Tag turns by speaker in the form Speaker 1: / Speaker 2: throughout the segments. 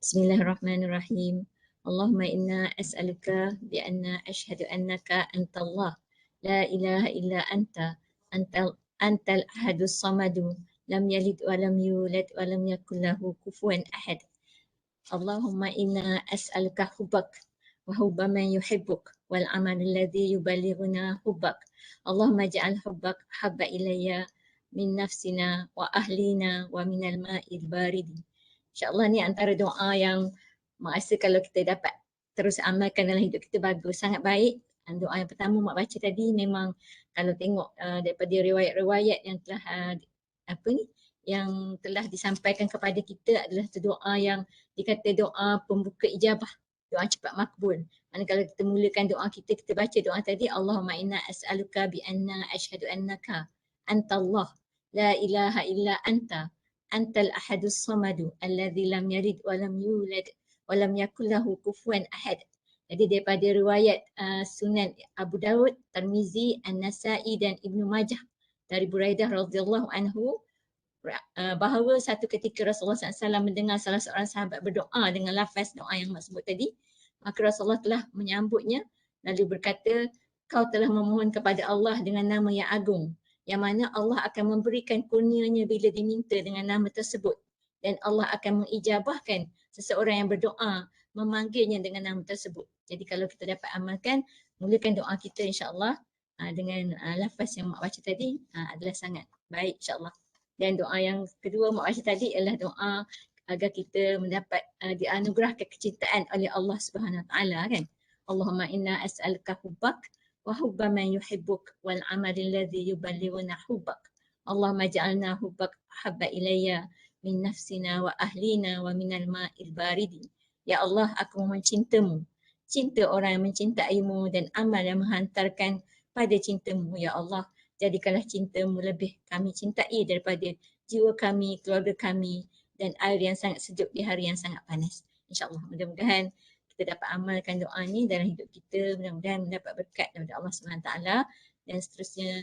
Speaker 1: Bismillahirrahmanirrahim. Allahumma inna as'aluka bi'anna ashhadu annaka antallah la ilaha illa antal ahadus samadu lam yalid wa lam yulad wa lam yakul lahu kufuwan ahad. Allahumma inna as'aluka hubbak wa hubba man yuhibbuk wal amal alladhi yuballighuna hubbak. Allahumma ja'al hubbak habba ilayya min nafsina wa ahlina wa minal ma'il baridi. InsyaAllah ni antara doa yang Mak rasa kalau kita dapat terus amalkan dalam hidup kita bagus, sangat baik. Doa yang pertama Mak baca tadi memang kalau tengok daripada riwayat-riwayat yang telah yang telah disampaikan kepada kita adalah doa yang dikata doa pembuka ijabah, doa cepat makbul. Mana kalau kita mulakan doa kita baca doa tadi, Allahumma inna as'aluka bi anna ashhadu annaka antallah la ilaha illa antal ahadus samadu alladzi lam yalid wa lam yulad wa lam yakul lahu kufuwan ahad. Jadi daripada riwayat Sunan Abu Dawud, Tirmizi, An-Nasa'i dan Ibnu Majah dari Buraidah radhiyallahu anhu bahawa satu ketika Rasulullah SAW mendengar salah seorang sahabat berdoa dengan lafaz doa yang Mak sebut tadi, maka Rasulullah telah menyambutnya lalu berkata, kau telah memohon kepada Allah dengan nama yang agung, yang mana Allah akan memberikan kurnianya bila diminta dengan nama tersebut, dan Allah akan mengijabahkan seseorang yang berdoa memanggilnya dengan nama tersebut. Jadi kalau kita dapat amalkan, mulakan doa kita insyaAllah dengan lafaz yang Mak baca tadi adalah sangat baik insyaAllah. Dan doa yang kedua Mak baca tadi adalah doa agar kita mendapat dianugerahkan kecintaan oleh Allah Subhanahu Wa Taala kan. Allahumma inna as'aluka hubbak wa hubba man yuhibbuk wal amal alladhi yuballighuna hubbak. Allahumma ja'alna hubbak habba ilayya min nafsina wa ahlina wa minal ma'il baridi. Ya Allah, aku mohon cintamu, cinta orang yang mencintaimu dan amal yang menghantarkan pada cintamu ya Allah. Jadikanlah cintamu lebih kami cintai daripada jiwa kami, keluarga kami dan air yang sangat sejuk di hari yang sangat panas. InsyaAllah mudah-mudahan kita dapat amalkan doa ni dalam hidup kita, mudah-mudahan mendapat berkat daripada Allah SWT dan seterusnya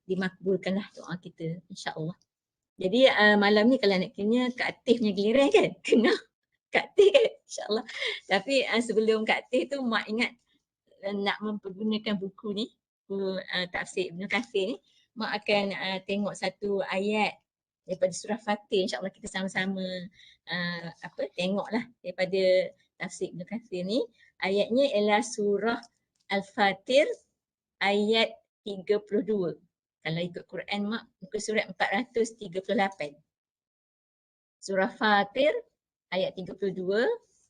Speaker 1: dimakbulkanlah doa kita insyaAllah. Jadi malam ni kalau nak kena Kak Atif punya giliran kan? Kena Kak Atif kan? InsyaAllah. Tapi sebelum Kak Atif tu Mak ingat nak mempergunakan buku ni, buku tafsir Ibn Kathir ni, Mak akan tengok satu ayat daripada surah Fatir. InsyaAllah kita sama-sama tengoklah daripada tafsir Ibn Kathir ni. Ayatnya ialah surah Al-Fatir ayat 32. Kalau ikut Quran Mak, muka surat 438. Surah Fatir ayat 32,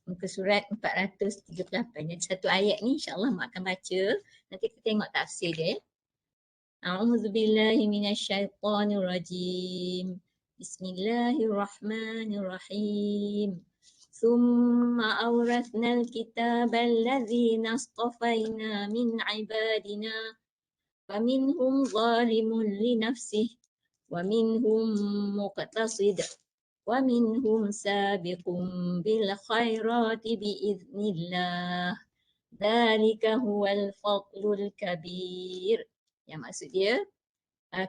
Speaker 1: muka surat 438. Jadi satu ayat ni insyaAllah Mak akan baca. Nanti kita tengok tafsir dia. A'udzubillahi minasyaitonirrajim. Bismillahirrahmanirrahim. Thumma awrathnal kitabal ladzina astafaina min ibadina wa minhum zalimun li nafsihi wa minhum muqtasid wa minhum sabiqun bil khairati biiznillah. Dzalika huwal fadlul kabir. Yang maksud dia,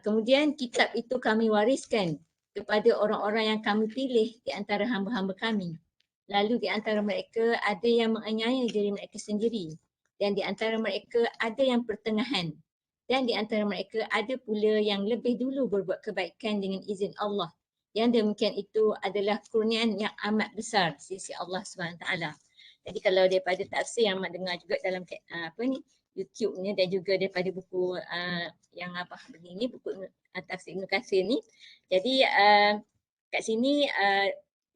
Speaker 1: kemudian kitab itu kami wariskan kepada orang-orang yang kami pilih di antara hamba-hamba kami. Lalu di antara mereka ada yang menganiaya diri mereka sendiri, dan di antara mereka ada yang pertengahan, dan di antara mereka ada pula yang lebih dulu berbuat kebaikan dengan izin Allah. Yang demikian itu adalah kurniaan yang amat besar di sisi Allah SWT. Jadi kalau daripada tafsir yang Mak dengar juga dalam YouTube ni dan juga daripada buku yang begini, buku tafsir Ibn Kathir ni. Jadi kat sini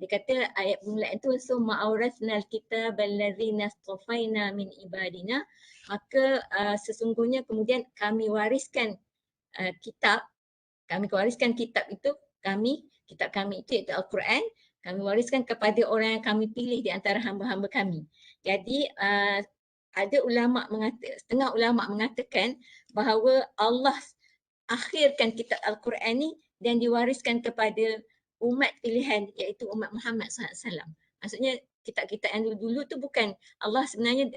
Speaker 1: dia kata ayat permulaan tu, summa awrathnal kitabal ladzina astafaina min ibadina, maka sesungguhnya kemudian kami wariskan kitab itu, kitab kami itu iaitu Al-Quran, kami wariskan kepada orang yang kami pilih di antara hamba-hamba kami. Jadi ada setengah ulama mengatakan bahawa Allah akhirkan kitab Al-Quran ni dan diwariskan kepada umat pilihan iaitu umat Muhammad SAW. Maksudnya kitab-kitab yang dulu-dulu tu bukan Allah sebenarnya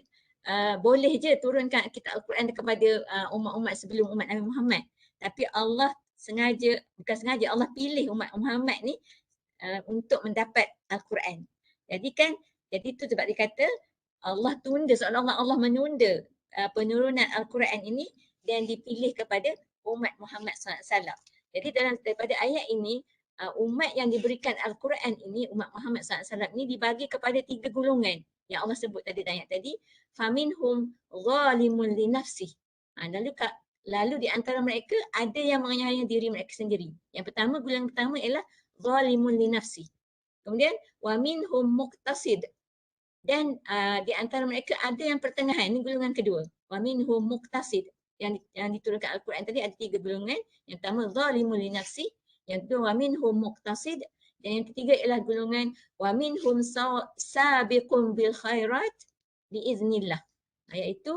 Speaker 1: boleh je turunkan kitab Al-Quran kepada umat-umat sebelum umat Nabi Muhammad. Tapi Allah bukan sengaja Allah pilih umat Muhammad ni untuk mendapat Al-Quran. Jadi tu sebab dia kata Allah tunda, seolah-olah Allah menunda penurunan Al-Quran ini dan dipilih kepada umat Muhammad SAW. Jadi daripada ayat ini, umat yang diberikan Al-Quran ini, umat Muhammad SAW ini dibagi kepada 3 golongan yang Allah sebut tadi dalam ayat tadi. Faminhum zalimun li nafsih. Lalu di antara mereka ada yang menganiaya diri mereka sendiri. Yang pertama, golongan pertama ialah zalimun li nafsih. Kemudian wa minhum muqtasid. Dan di antara mereka ada yang pertengahan. Ini golongan kedua. Wa minhum muqtasid. Yang diturunkan Al-Quran tadi ada 3 golongan. Yang pertama zalimun li nafsih. Yang kedua wa minhum muqtasid. Dan yang ketiga ialah golongan wa minhum sabiqun bil khairat biiznillah. Iaitu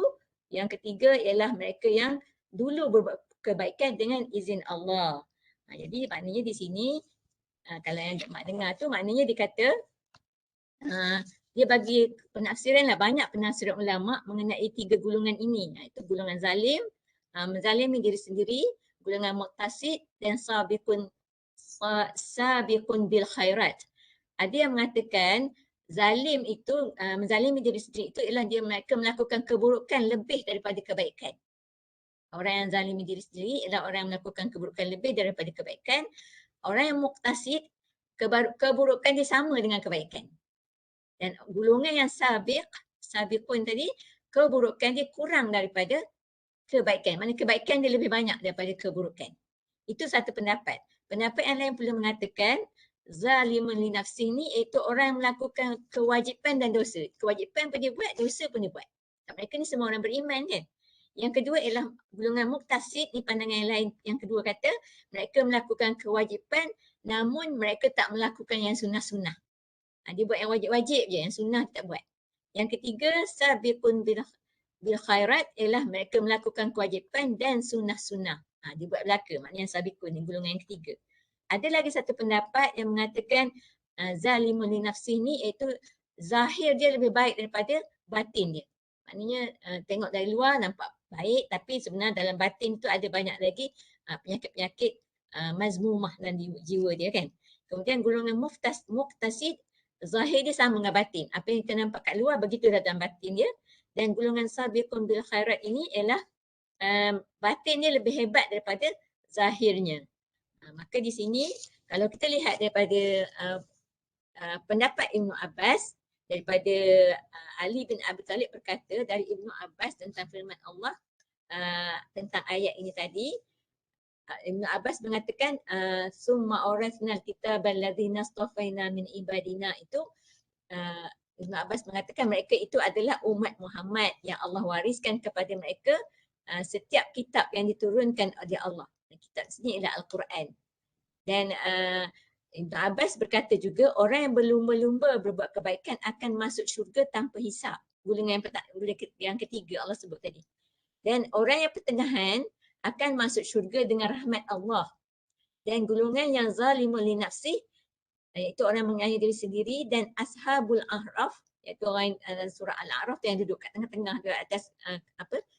Speaker 1: yang ketiga ialah mereka yang dulu berbuat kebaikan dengan izin Allah. Jadi maknanya di sini kalau yang mak dengar tu maknanya dia kata dia bagi penafsiran lah, banyak penafsiran ulama mengenai 3 golongan ini, iaitu golongan zalim, menzalimi diri sendiri, golongan muqtasid dan sabiqun bil khairat. Ada yang mengatakan zalim itu, menzalimi diri sendiri itu ialah mereka melakukan keburukan lebih daripada kebaikan. Orang yang zalimi diri sendiri ialah orang yang melakukan keburukan lebih daripada kebaikan. Orang yang muqtasid, keburukan dia sama dengan kebaikan. Dan golongan yang sabiqun tadi, keburukan dia kurang daripada kebaikan. Maksudnya kebaikan dia lebih banyak daripada keburukan. Itu satu pendapat. Pendapat yang lain perlu mengatakan zalimun li nafsi ni iaitu orang yang melakukan kewajipan dan dosa. Kewajipan pun dia buat, dosa pun dia buat. Mereka ni semua orang beriman kan. Yang kedua ialah golongan muqtasid, ni pandangan yang lain. Yang kedua kata mereka melakukan kewajipan namun mereka tak melakukan yang sunnah-sunnah. Dia buat yang wajib-wajib je, yang sunnah tak buat. Yang ketiga, sabiqun bil khairat ialah mereka melakukan kewajipan dan sunnah-sunnah. Dia buat belaka, maknanya yang sabiqun ni golongan yang ketiga. Ada lagi satu pendapat yang mengatakan zalimun li nafsih ni iaitu zahir dia lebih baik daripada batin dia. Maknanya tengok dari luar nampak baik tapi sebenarnya dalam batin tu ada banyak lagi penyakit-penyakit mazmumah dalam jiwa dia kan. Kemudian golongan muqtasid, zahir dia sama dengan batin. Apa yang kita nampak kat luar begitu dalam batin dia. Dan golongan sabiqun bil khairat ini ialah batin dia lebih hebat daripada zahirnya. Maka di sini kalau kita lihat daripada pendapat Ibnu Abbas, daripada Ali bin Abi Talib berkata dari Ibnu Abbas tentang firman Allah tentang ayat ini tadi, Ibnu Abbas mengatakan summa awrasnal kitabal ladzina astafaina min ibadina, itu Ibnu Abbas mengatakan mereka itu adalah umat Muhammad yang Allah wariskan kepada mereka setiap kitab yang diturunkan oleh Allah. Kitab sini ialah Al-Quran. Dan Ibnu Abbas berkata juga orang yang berlumba-lumba berbuat kebaikan akan masuk syurga tanpa hisap. Golongan yang ketiga Allah sebut tadi. Dan orang yang pertengahan akan masuk syurga dengan rahmat Allah. Dan golongan yang zalimun li nafsih, iaitu orang menganiaya diri sendiri, dan ashabul a'raf, iaitu orang surah Al-A'raf yang duduk kat tengah-tengah di atas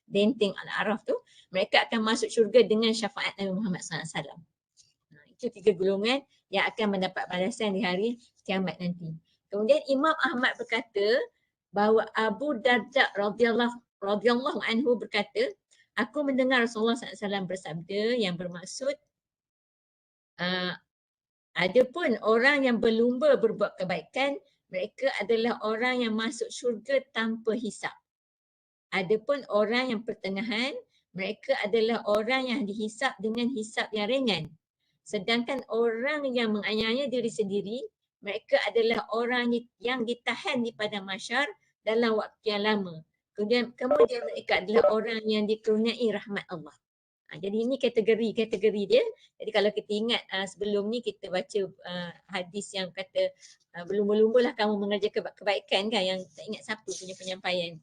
Speaker 1: benteng Al-A'raf tu, mereka akan masuk syurga dengan syafaat Nabi Muhammad SAW. Itu 3 golongan yang akan mendapat balasan di hari kiamat nanti. Kemudian Imam Ahmad berkata bahawa Abu Darda radhiyallahu anhu berkata, aku mendengar Rasulullah SAW bersabda yang bermaksud adapun orang yang berlumba berbuat kebaikan, mereka adalah orang yang masuk syurga tanpa hisap. Adapun orang yang pertengahan, mereka adalah orang yang dihisap dengan hisap yang ringan. Sedangkan orang yang menganiaya diri sendiri, mereka adalah orang yang ditahan di padang mahsyar dalam waktu yang lama. Kemudian mereka adalah orang yang dikurniai rahmat Allah. Jadi ini kategori dia. Jadi kalau kita ingat sebelum ni kita baca hadis yang kata berlumba-lumbalah kamu mengerjakan kebaikan kan, yang tak ingat siapa punya penyampaian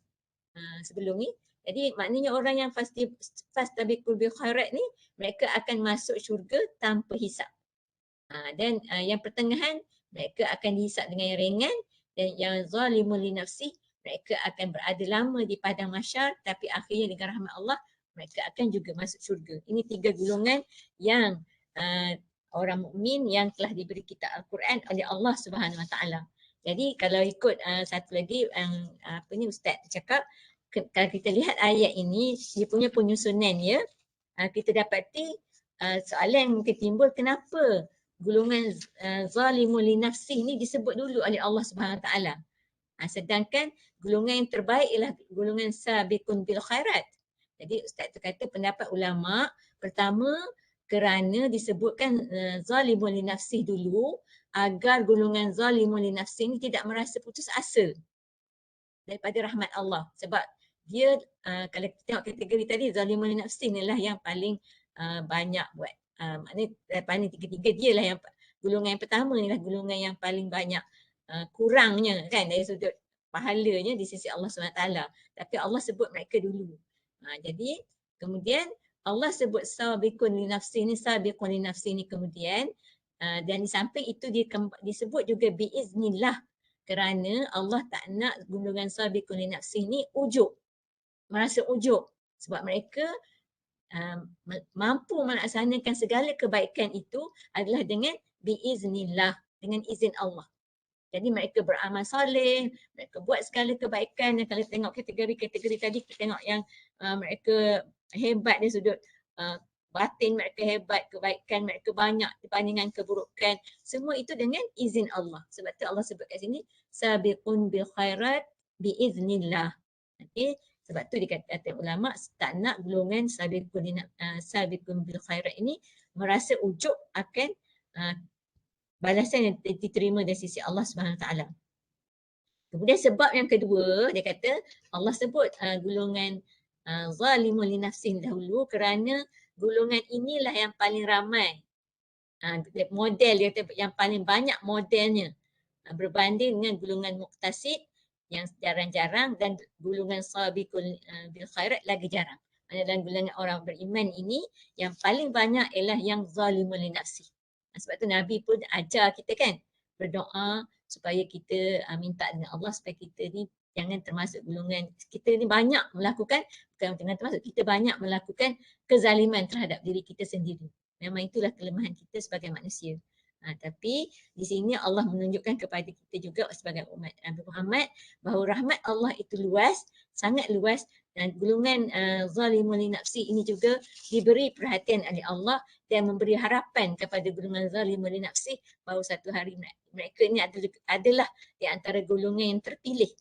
Speaker 1: sebelum ni. Jadi maknanya orang yang fastabiqul bil khairat ni mereka akan masuk syurga tanpa hisap. Dan yang pertengahan mereka akan dihisap dengan yang ringan, dan yang zalimun li nafsi mereka akan berada lama di padang mahsyar tapi akhirnya dengan rahmat Allah mereka akan juga masuk syurga. Ini 3 golongan yang orang mukmin yang telah diberi kitab Al-Quran oleh Allah Subhanahu Wa Taala. Jadi kalau ikut satu lagi apa ni Ustaz cakap, kalau kita lihat ayat ini, dia punya penyusunan ya, kita dapati soalan yang mungkin timbul, kenapa golongan zalimun li nafsih ni disebut dulu oleh Allah Subhanahu Wa Taala. Sedangkan golongan yang terbaik ialah golongan sabiqun bil khairat. Jadi Ustaz tu kata pendapat ulama, pertama kerana disebutkan zalimun li nafsih dulu agar golongan zalimun li nafsih ni tidak merasa putus asa daripada rahmat Allah. Sebab dia kalau kita tengok kategori tadi, zalimun li nafsih inilah yang paling banyak buat. Maknanya paling tiga-tiga dia lah yang golongan yang pertama ni lah golongan yang paling banyak kurangnya kan dari sudut pahalanya di sisi Allah SWT. Tapi Allah sebut mereka dulu. Jadi kemudian Allah sebut sabiqun li nafsi ni, sabiqun li nafsi ni kemudian dan di samping itu disebut juga biiznillah, kerana Allah tak nak golongan sabiqun li nafsi ni ujub, merasa ujub, sebab mereka mampu melaksanakan segala kebaikan itu adalah dengan biiznillah, dengan izin Allah. Jadi mereka beramal soleh, mereka buat segala kebaikan. Dan kalau tengok kategori-kategori tadi, kita tengok yang mereka hebat dari sudut batin, mereka hebat, kebaikan mereka banyak dibandingkan keburukan. Semua itu dengan izin Allah. Sebab tu Allah sebut kat sini, sabiqun bil khairat biiznillah. Okay. Sebab tu dikata ulama tak nak golongan sabiqun bil khairat ini merasa ujub akan balasan yang diterima dari sisi Allah Subhanahu Taala. Kemudian sebab yang kedua, dia kata Allah sebut golongan zalimun li nafsin dahulu kerana golongan inilah yang paling ramai. Model dia kata yang paling banyak modelnya berbanding dengan golongan muqtasid yang jarang-jarang dan golongan sabiqul bil khairat lagi jarang. Dalam golongan orang beriman ini yang paling banyak ialah yang zalimun li nafsi. Sebab tu Nabi pun ajar kita kan berdoa supaya kita minta dengan Allah supaya kita ni jangan termasuk golongan, kita ni banyak melakukan, bukan jangan termasuk, kita banyak melakukan kezaliman terhadap diri kita sendiri. Memang itulah kelemahan kita sebagai manusia. Tapi di sini Allah menunjukkan kepada kita juga sebagai umat Nabi Muhammad bahawa rahmat Allah itu luas, sangat luas, dan golongan zalimun li nafsi ini juga diberi perhatian oleh Allah dan memberi harapan kepada golongan zalimun li nafsi bahawa satu hari mereka ini adalah di antara golongan yang terpilih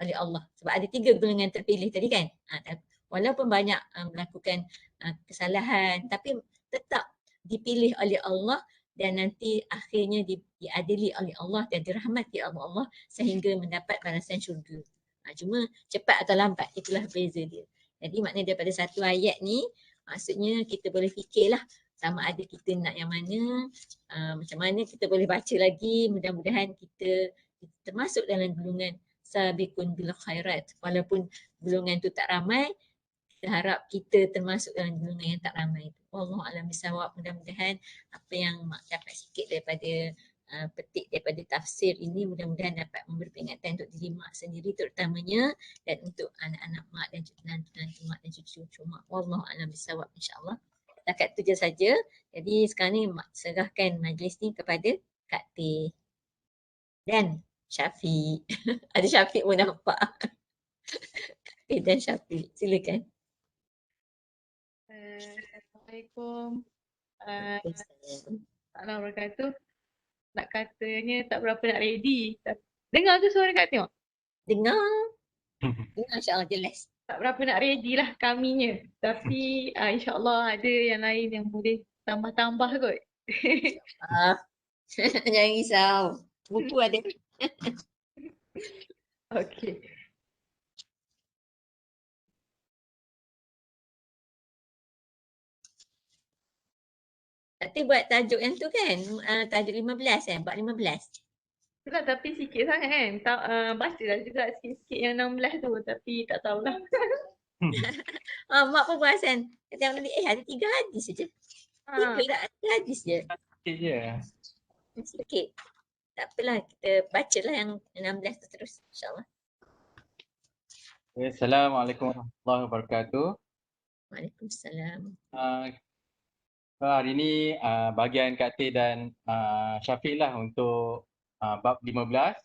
Speaker 1: oleh Allah. Sebab ada 3 golongan terpilih tadi kan. Walaupun banyak melakukan kesalahan tapi tetap dipilih oleh Allah dan nanti akhirnya diadili oleh Allah dan dirahmati oleh Allah sehingga mendapat balasan syurga. Cuma cepat atau lambat, itulah beza dia. Jadi maknanya daripada satu ayat ni, maksudnya kita boleh fikirlah sama ada kita nak yang mana, macam mana kita boleh baca lagi, mudah-mudahan kita termasuk dalam golongan sabiqun bil khairat. Walaupun golongan tu tak ramai, kita harap kita termasuk dalam golongan yang tak ramai itu. Wallahu a'lam bishawab. Mudah-mudahan apa yang mak dapat sikit daripada petik daripada tafsir ini mudah-mudahan dapat memberi peringatan untuk diri mak sendiri terutamanya dan untuk anak-anak mak dan nanti mak dan cucu-cucu mak. Wallahu a'lam bishawab insya-Allah. Setakat itu je saja. Jadi sekarang ni mak serahkan majlis ni kepada Kak Teh dan Syafiq. Ada Syafiq pun nampak. Kak Teh dan Syafiq. Silakan.
Speaker 2: Assalamualaikum. Assalamualaikum wabarakatuh. Nak katanya tak berapa nak ready. Dengar tu suara Kak tengok?
Speaker 1: Dengar. Dengar insya-Allah jelas.
Speaker 2: Tak berapa nak ready lah kaminya. Tapi insya-Allah ada yang lain yang boleh tambah-tambah kot.
Speaker 1: Jangan risau. Buku ada.
Speaker 2: Okey.
Speaker 1: Tapi buat tajuk yang tu kan, tajuk 15 kan, buat 15.
Speaker 2: Itulah tapi sikit sangat kan. Bacalah juga sikit-sikit yang 16 tu tapi tak tahulah.
Speaker 1: Mak pun perasan. Tengok tadi, ada 3 hadis saja. 3 tak, 3 hadis je.
Speaker 3: Sikit je.
Speaker 1: Sikit. Tak apalah, kita bacalah yang 16 tu terus, insyaAllah.
Speaker 3: Assalamualaikum warahmatullahi wabarakatuh.
Speaker 1: Waalaikumsalam.
Speaker 3: Hari ini bahagian Kak Teh dan Syafiq lah untuk bab 15.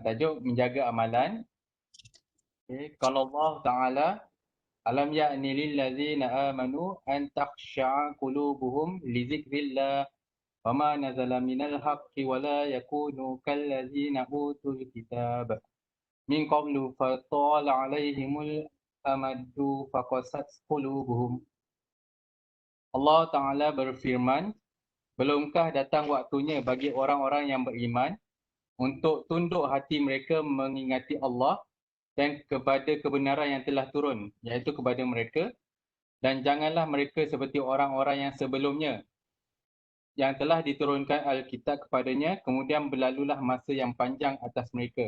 Speaker 3: Tajuk menjaga amalan. Okay. Kalau Allah Ta'ala, alam ya'ni lillazina amanu an takhsha'a qulubuhum li dzikrillah wa ma nazala minal haqqi wa la yakunu kallazina utul kitab min qablu fatala alaihimul amadu faqasat qulubuhum. Allah Ta'ala berfirman, belumkah datang waktunya bagi orang-orang yang beriman untuk tunduk hati mereka mengingati Allah dan kepada kebenaran yang telah turun, iaitu kepada mereka, dan janganlah mereka seperti orang-orang yang sebelumnya yang telah diturunkan Alkitab kepadanya, kemudian berlalulah masa yang panjang atas mereka,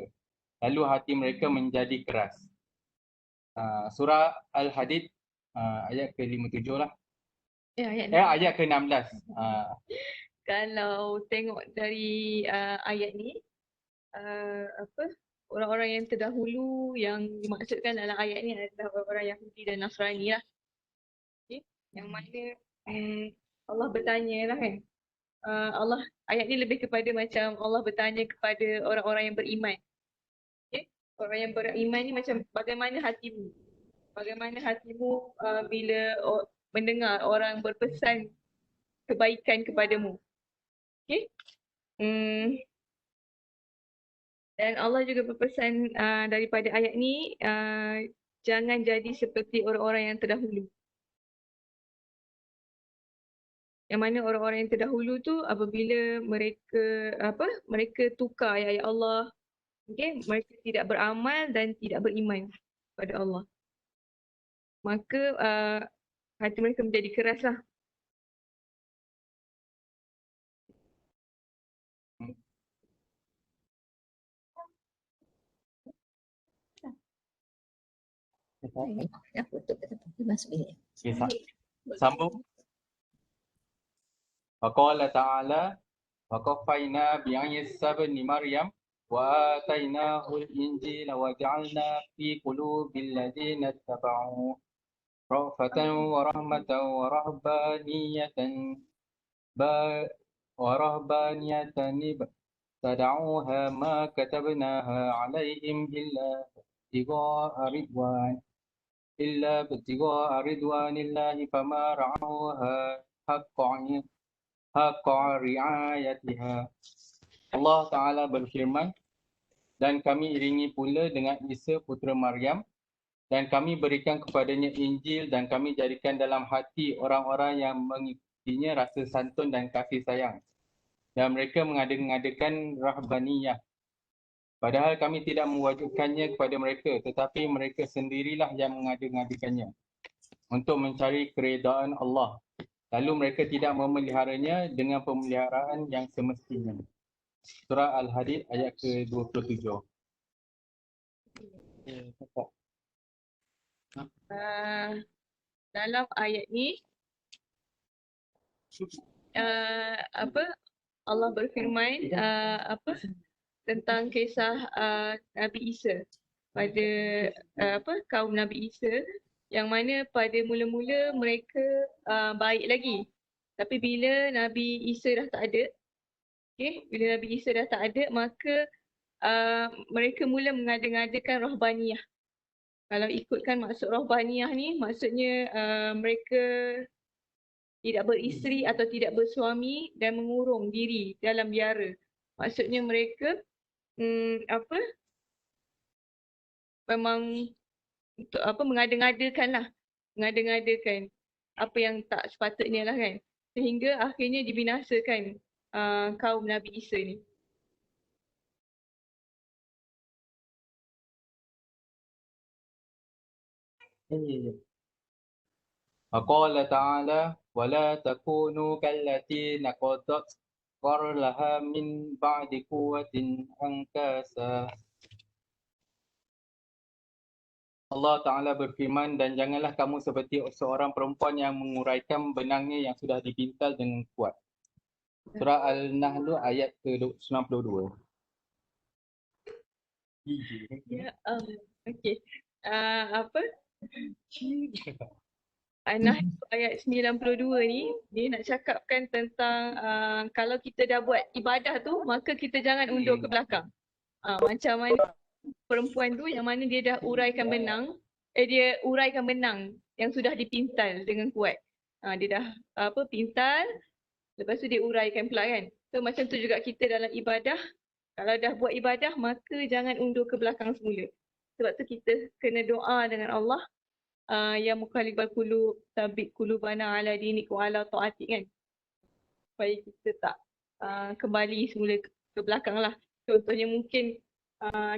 Speaker 3: lalu hati mereka menjadi keras. Surah Al-Hadid ayat ke-57 lah. Ayat ke-16.
Speaker 2: Kalau tengok dari ayat ni, orang-orang yang terdahulu yang dimaksudkan dalam ayat ni adalah orang-orang Yahudi dan Nasrani lah. Okay? Yang mana Allah bertanya lah kan. Ayat ni lebih kepada macam Allah bertanya kepada orang-orang yang beriman. Okay? Orang yang beriman ni macam bagaimana hatimu? Bagaimana hatimu bila mendengar orang berpesan kebaikan kepadamu? Okay? Dan Allah juga berpesan daripada ayat ni, jangan jadi seperti orang-orang yang terdahulu. Yang mana orang-orang yang terdahulu tu apabila mereka tukar ayat-ayat Allah, okay, mereka tidak beramal dan tidak beriman kepada Allah. Maka hati mereka menjadi keras lah.
Speaker 1: Apa tu kata masuk ini.
Speaker 3: Sambung. Waqala ta'ala wa qaffayna bi'isa bin Maryam wa atainahu al-injila wa ja'alna fi qulubil ladzina ittaba'u ra'fatan wa rahmatan wa rahbaniyatan tad'uha ma katabnaha 'alaihim illa ibtigha'a ridwanillahi fama ra'awha haqqa ri'ayatiha. Allah Ta'ala berfirman, dan kami iringi pula dengan Isa putera Maryam, dan kami berikan kepadanya Injil, dan kami jadikan dalam hati orang-orang yang mengikutinya rasa santun dan kasih sayang. Dan mereka mengadakan rahbaniyah. Padahal kami tidak mewajibkannya kepada mereka, tetapi mereka sendirilah yang mengadakannya untuk mencari keredaan Allah. Lalu mereka tidak memeliharanya dengan pemeliharaan yang semestinya. Surah Al-Hadid ayat ke-27.
Speaker 2: Dalam ayat ni, Allah berfirman tentang kisah Nabi Isa pada kaum Nabi Isa, yang mana pada mula-mula mereka baik lagi. Tapi bila Nabi Isa dah tak ada, bila Nabi Isa dah tak ada, maka mereka mula mengada-ngadakan rahbaniyah. Kalau ikutkan maksud rahbaniyah ni, maksudnya mereka tidak beristeri atau tidak bersuami dan mengurung diri dalam biara. Maksudnya mereka memang mengada-ngadakan apa yang tak sepatutnya lah kan, sehingga akhirnya dibinasakan kaum Nabi Isa ni.
Speaker 3: Qala ta'ala wa la takunu kallati naqadat qarlaha min ba'di quwwatin ankasa. Allah Ta'ala berfirman, dan janganlah kamu seperti seorang perempuan yang menguraikan benangnya yang sudah dipintal dengan kuat. Surah Al-Nahl ayat ke-92.
Speaker 2: Ya, okey. An-Nahl ayat 92 ni, dia nak cakapkan tentang kalau kita dah buat ibadah tu, maka kita jangan undur ke belakang. Macam mana perempuan tu yang mana dia dah uraikan benang, dia uraikan benang yang sudah dipintal dengan kuat. Dia dah pintal, lepas tu dia uraikan pula kan. So macam tu juga kita dalam ibadah, kalau dah buat ibadah maka jangan undur ke belakang semula. Sebab tu kita kena doa dengan Allah, ya muqallibal qulub, tsabbit qulubana ala dinik wa ala ta'atik kan. Supaya kita tak kembali semula ke belakang lah. Contohnya mungkin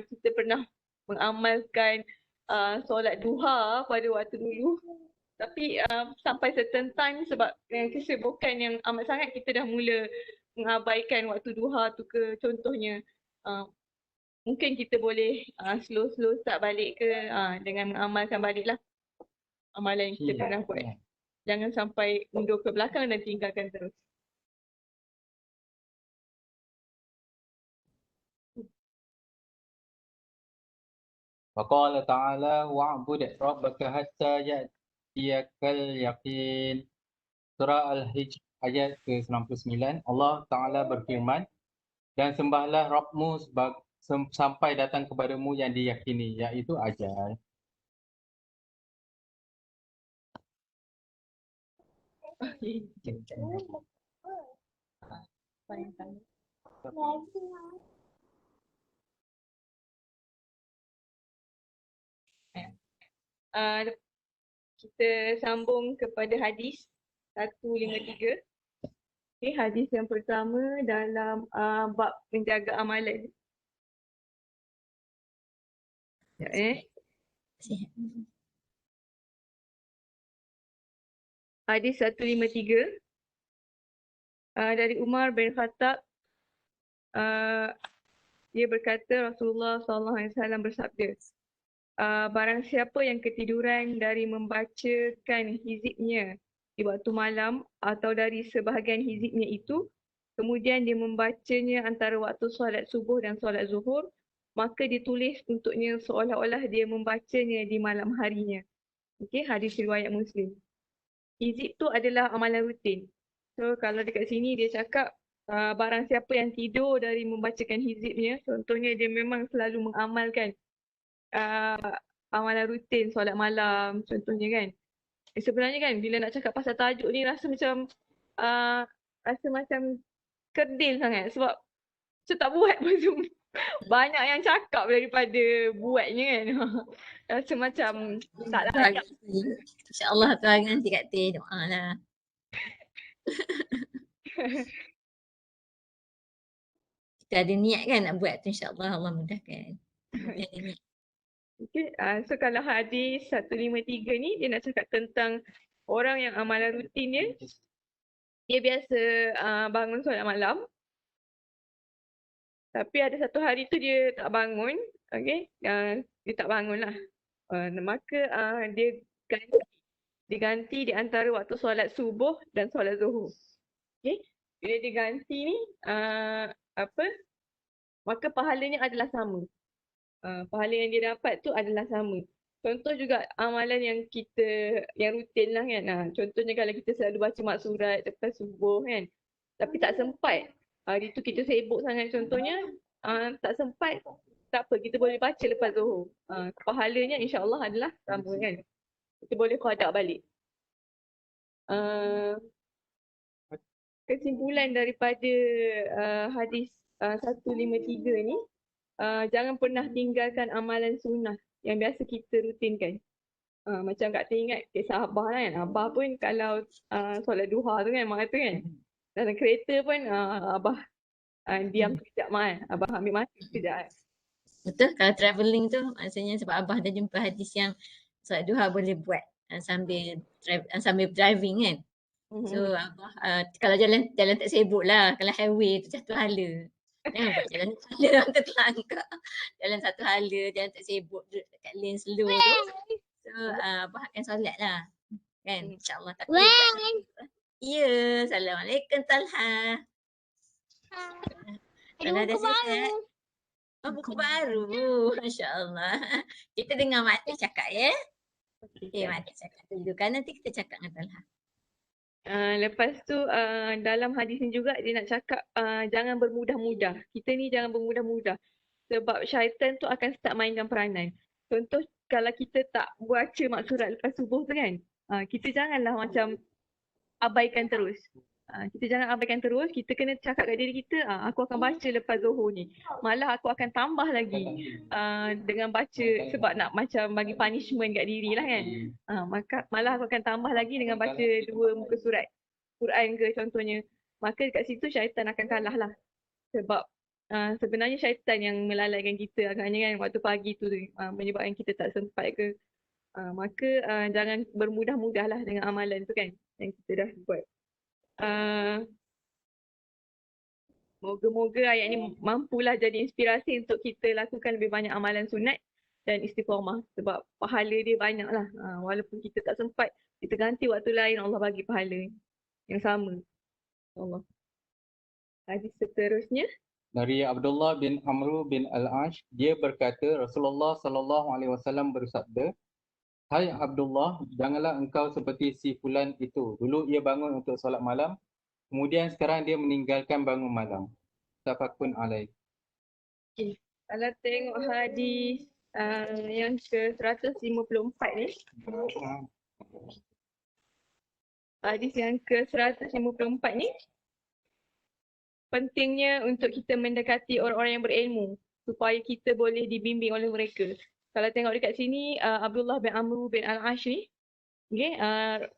Speaker 2: kita pernah mengamalkan solat duha pada waktu dulu, tapi sampai certain time sebab kesibukan yang amat sangat kita dah mula mengabaikan waktu duha tu ke contohnya. Mungkin kita boleh slow-slow start balik ke dengan mengamalkan baliklah amalan yang kita pernah buat. Jangan sampai undur ke belakang dan tinggalkan terus.
Speaker 3: Waqala ta'ala wa'bud rabbaka hatta ya'tiyakal yaqin. Surah Al-Hijr ayat ke-99. Allah Ta'ala berfirman, dan sembahlah Rabbmu sampai datang kepadamu yang diyakini, iaitu ajal.
Speaker 2: Kita sambung kepada hadis 153. Okay, hadis yang pertama dalam bab menjaga amalan. Hadis 153 dari Umar bin Khattab. Dia berkata Rasulullah SAW bersabda, barang siapa yang ketiduran dari membacakan hizibnya di waktu malam atau dari sebahagian hizibnya itu, kemudian dia membacanya antara waktu solat subuh dan solat zuhur, maka ditulis untuknya seolah-olah dia membacanya di malam harinya. Okey, hadis riwayat Muslim. Hizib tu adalah amalan rutin. So kalau dekat sini dia cakap barang siapa yang tidur dari membacakan hizibnya, contohnya dia memang selalu mengamalkan amalan rutin solat malam contohnya kan. Sebenarnya kan bila nak cakap pasal tajuk ni rasa macam kerdil sangat sebab saya tak buat pun semua. Banyak yang cakap daripada buatnya kan. Rasa macam tak layak.
Speaker 1: InsyaAllah tu hari nanti Kak Teh doa lah. Kita ada niat kan nak buat tu, insyaAllah Allah mudahkan. Kita ada niat.
Speaker 2: Okay, so kalau hadis 153 ni dia nak cakap tentang orang yang amalan rutin dia biasa bangun solat malam. Tapi ada satu hari tu dia tak bangun, okay? Dia tak bangun lah. Maka dia diganti di antara waktu solat subuh dan solat zuhur. Okay? Bila diganti ni, maka pahalanya adalah sama. Pahala yang dia dapat tu adalah sama. Contoh juga amalan yang rutin lah kan. Contohnya kalau kita selalu baca mak surat lepas subuh kan. Tapi tak sempat. Hari tu kita sibuk sangat contohnya. Tak sempat. Tak apa, kita boleh baca lepas zuhur. Pahalanya insyaAllah adalah sama kan. Kita boleh qada balik. Kesimpulan daripada hadis 153 ni. Jangan pernah tinggalkan amalan sunnah yang biasa kita rutinkan. Macam Kak Teh ingat kisah Abah kan. Abah pun kalau solat duha tu kan, mak kata kan. Dalam kereta pun Abah diam sekejap kan. Abah ambil masa sekejap.
Speaker 1: Betul, kalau travelling tu maksudnya sebab Abah dah jumpa hadis yang solat duha boleh buat sambil driving kan. So Abah kalau jalan tak sibuk lah. Kalau highway tu jatuh hala. Jangan buat jalan hala orang terlangkap. Jalan satu hala, jalan tak sibuk duduk dekat lane slow tu. So Abah akan solat lah. Kan, insyaAllah tak boleh. Ya, Assalamualaikum Talha. Talha dah sihat? Oh, buku baru. Masya-Allah. Kita dengar Mak Teh cakap ya. Okay, Mak Teh cakap dulu kan nanti kita cakap dengan Talha.
Speaker 2: Lepas tu dalam hadis ni juga dia nak cakap jangan bermudah-mudah. Kita ni jangan bermudah-mudah. Sebab syaitan tu akan start mainkan peranan. Contoh kalau kita tak baca maksurat lepas subuh tu kan, kita janganlah macam abaikan terus. Kita jangan abaikan terus, kita kena cakap kat diri kita, aku akan baca lepas Zuhur ni. Malah aku akan tambah lagi dengan baca sebab nak macam bagi punishment kat diri lah kan. Malah aku akan tambah lagi dengan baca 2 muka surat Quran ke contohnya. Maka kat situ syaitan akan kalah lah. Sebab sebenarnya syaitan yang melalaikan kita agaknya kan waktu pagi tu menyebabkan kita tak sempat ke. Maka jangan bermudah-mudah lah dengan amalan tu kan yang kita dah buat. Moga-moga ayat ni mampulah jadi inspirasi untuk kita lakukan lebih banyak amalan sunat dan istiqamah sebab pahala dia banyak lah. Walaupun kita tak sempat, kita ganti waktu lain, Allah bagi pahala yang sama. Allah. Hadis seterusnya.
Speaker 3: Dari Abdullah bin Amr bin Al-Ash, dia berkata Rasulullah sallallahu alaihi wasallam bersabda, "Hai Abdullah, janganlah engkau seperti si fulan itu. Dulu ia bangun untuk solat malam, kemudian sekarang dia meninggalkan bangun malam." Tafakun alaih.
Speaker 2: Okay. Kalau tengok hadis yang ke-154 ni. Hadis yang ke-154 ni. Pentingnya untuk kita mendekati orang-orang yang berilmu supaya kita boleh dibimbing oleh mereka. Kalau tengok dekat sini Abdullah bin Amr bin Al-Ash ni, okay,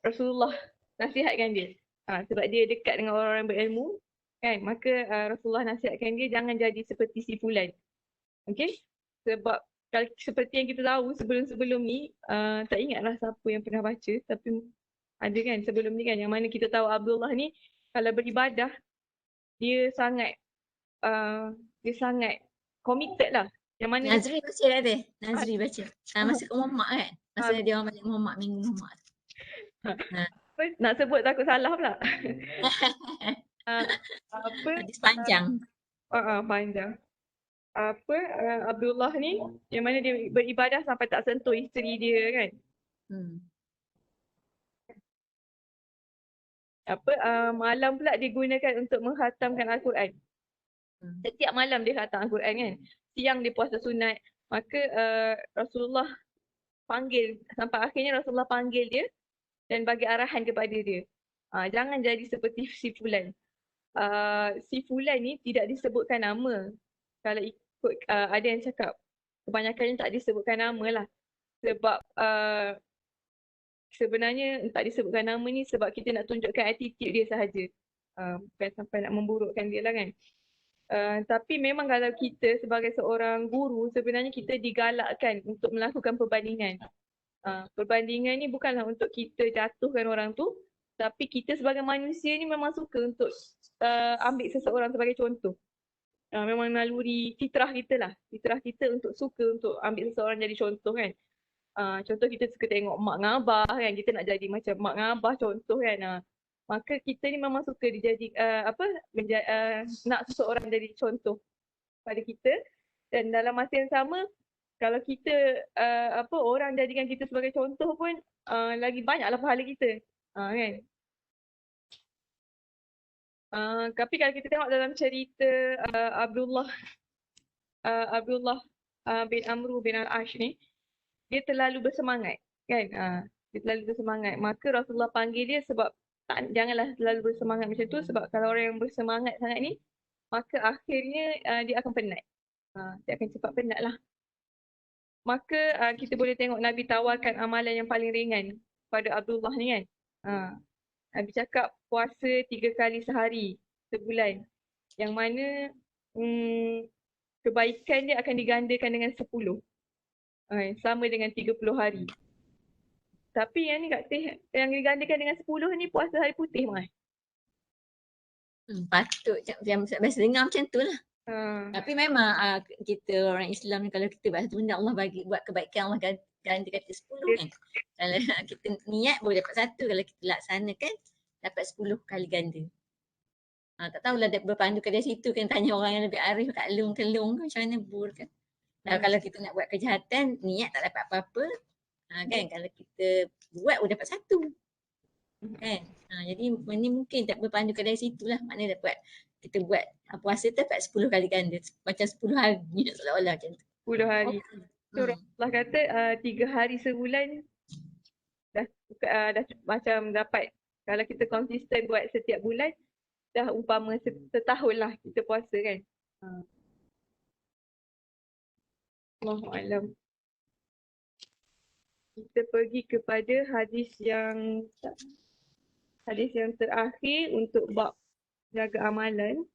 Speaker 2: Rasulullah nasihatkan dia. Sebab dia dekat dengan orang-orang berilmu, kan? Maka Rasulullah nasihatkan dia jangan jadi seperti si fulan. Okay? Sebab kalau seperti yang kita tahu sebelum-sebelum ni, tak ingatlah siapa yang pernah baca, tapi ada kan sebelum ni kan yang mana kita tahu Abdullah ni kalau beribadah dia sangat committed lah. Yang mana
Speaker 1: Nazri baca dah dia. Nazri baca. Masa ke Muhammad kan? Masa dia orang balik Muhammad, minggu Muhammad.
Speaker 2: Nak sebut takut salah pula.
Speaker 1: Hadis panjang.
Speaker 2: Panjang. Abdullah ni yang mana dia beribadah sampai tak sentuh isteri dia kan. Malam pula digunakan untuk menghatamkan Al-Quran. Setiap malam dia khatam Al-Quran kan. Siang dia puasa sunat. Maka Rasulullah panggil, sampai akhirnya Rasulullah panggil dia dan bagi arahan kepada dia. Jangan jadi seperti si fulan. Si fulan ni tidak disebutkan nama. Kalau ikut ada yang cakap kebanyakannya tak disebutkan nama lah. Sebab sebenarnya tak disebutkan nama ni sebab kita nak tunjukkan attitude dia sahaja. Bukan sampai nak memburukkan dia lah kan. Tapi memang kalau kita sebagai seorang guru sebenarnya kita digalakkan untuk melakukan perbandingan. Perbandingan ni bukanlah untuk kita jatuhkan orang tu, tapi kita sebagai manusia ni memang suka untuk ambil seseorang sebagai contoh. Memang naluri fitrah kita lah. Fitrah kita untuk suka untuk ambil seseorang jadi contoh kan. Contoh kita suka tengok mak dengan abah kan, kita nak jadi macam mak dengan abah contoh kan. Maka kita ni memang suka dijadi nak seseorang jadi contoh pada kita. Dan dalam masa yang sama kalau kita orang jadikan kita sebagai contoh pun lagi banyaklah pahala kita kan. Tapi kalau kita tengok dalam cerita Abdullah bin Amr bin Al-Ash ni, dia terlalu bersemangat kan. Dia terlalu bersemangat. Maka Rasulullah panggil dia sebab janganlah terlalu bersemangat macam tu, sebab kalau orang yang bersemangat sangat ni maka akhirnya dia akan penat. Dia akan cepat penat lah. Maka kita boleh tengok Nabi tawarkan amalan yang paling ringan pada Abdullah ni kan. Nabi cakap puasa 3 kali sehari sebulan, yang mana kebaikan dia akan digandakan dengan 10. Sama dengan 30 hari. Tapi yang ni yang digandakan dengan 10 ni puasa hari putih Mai.
Speaker 1: Patut biasa dengar macam tu lah. Tapi memang kita orang Islam ni kalau kita buat satu benda Allah bagi buat kebaikan, Allah ganti kata 10 kan. Kalau kita niat boleh dapat 1, kalau kita laksanakan dapat 10 kali ganda. Tak tahulah berpandukan dari situ kan, tanya orang yang lebih arif kat Kelung macam mana bur kan. Kalau kita nak buat kejahatan, niat tak dapat apa-apa. Kan kalau kita buat dapat 1. Kan. Jadi ini mungkin tak berpandukan dari situlah, maknanya dapat kita buat puasa tu dapat 10 kali ganda. Macam 10 hari seolah-olah macam tu.
Speaker 2: 10 hari. So
Speaker 1: Hmm.
Speaker 2: Rasulullah kata 3 hari sebulan dah macam dapat, kalau kita konsisten buat setiap bulan, dah umpama setahun lah kita puasa kan. Allahu a'lam. Kita pergi kepada hadis yang terakhir untuk bab jaga amalan.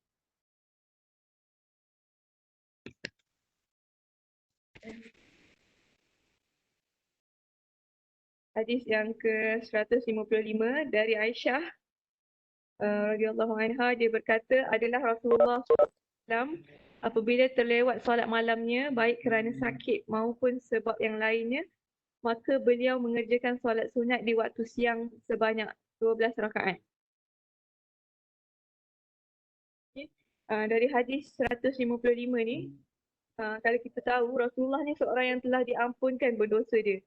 Speaker 2: Hadis yang ke-155 dari Aisyah radhiyallahu anha, dia berkata, adalah Rasulullah SAW apabila terlewat solat malamnya baik kerana sakit maupun sebab yang lainnya, maka beliau mengerjakan solat sunat di waktu siang sebanyak 12 rakaat. Okay. Dari hadis 155 ni, kalau kita tahu Rasulullah ni seorang yang telah diampunkan berdosa dia.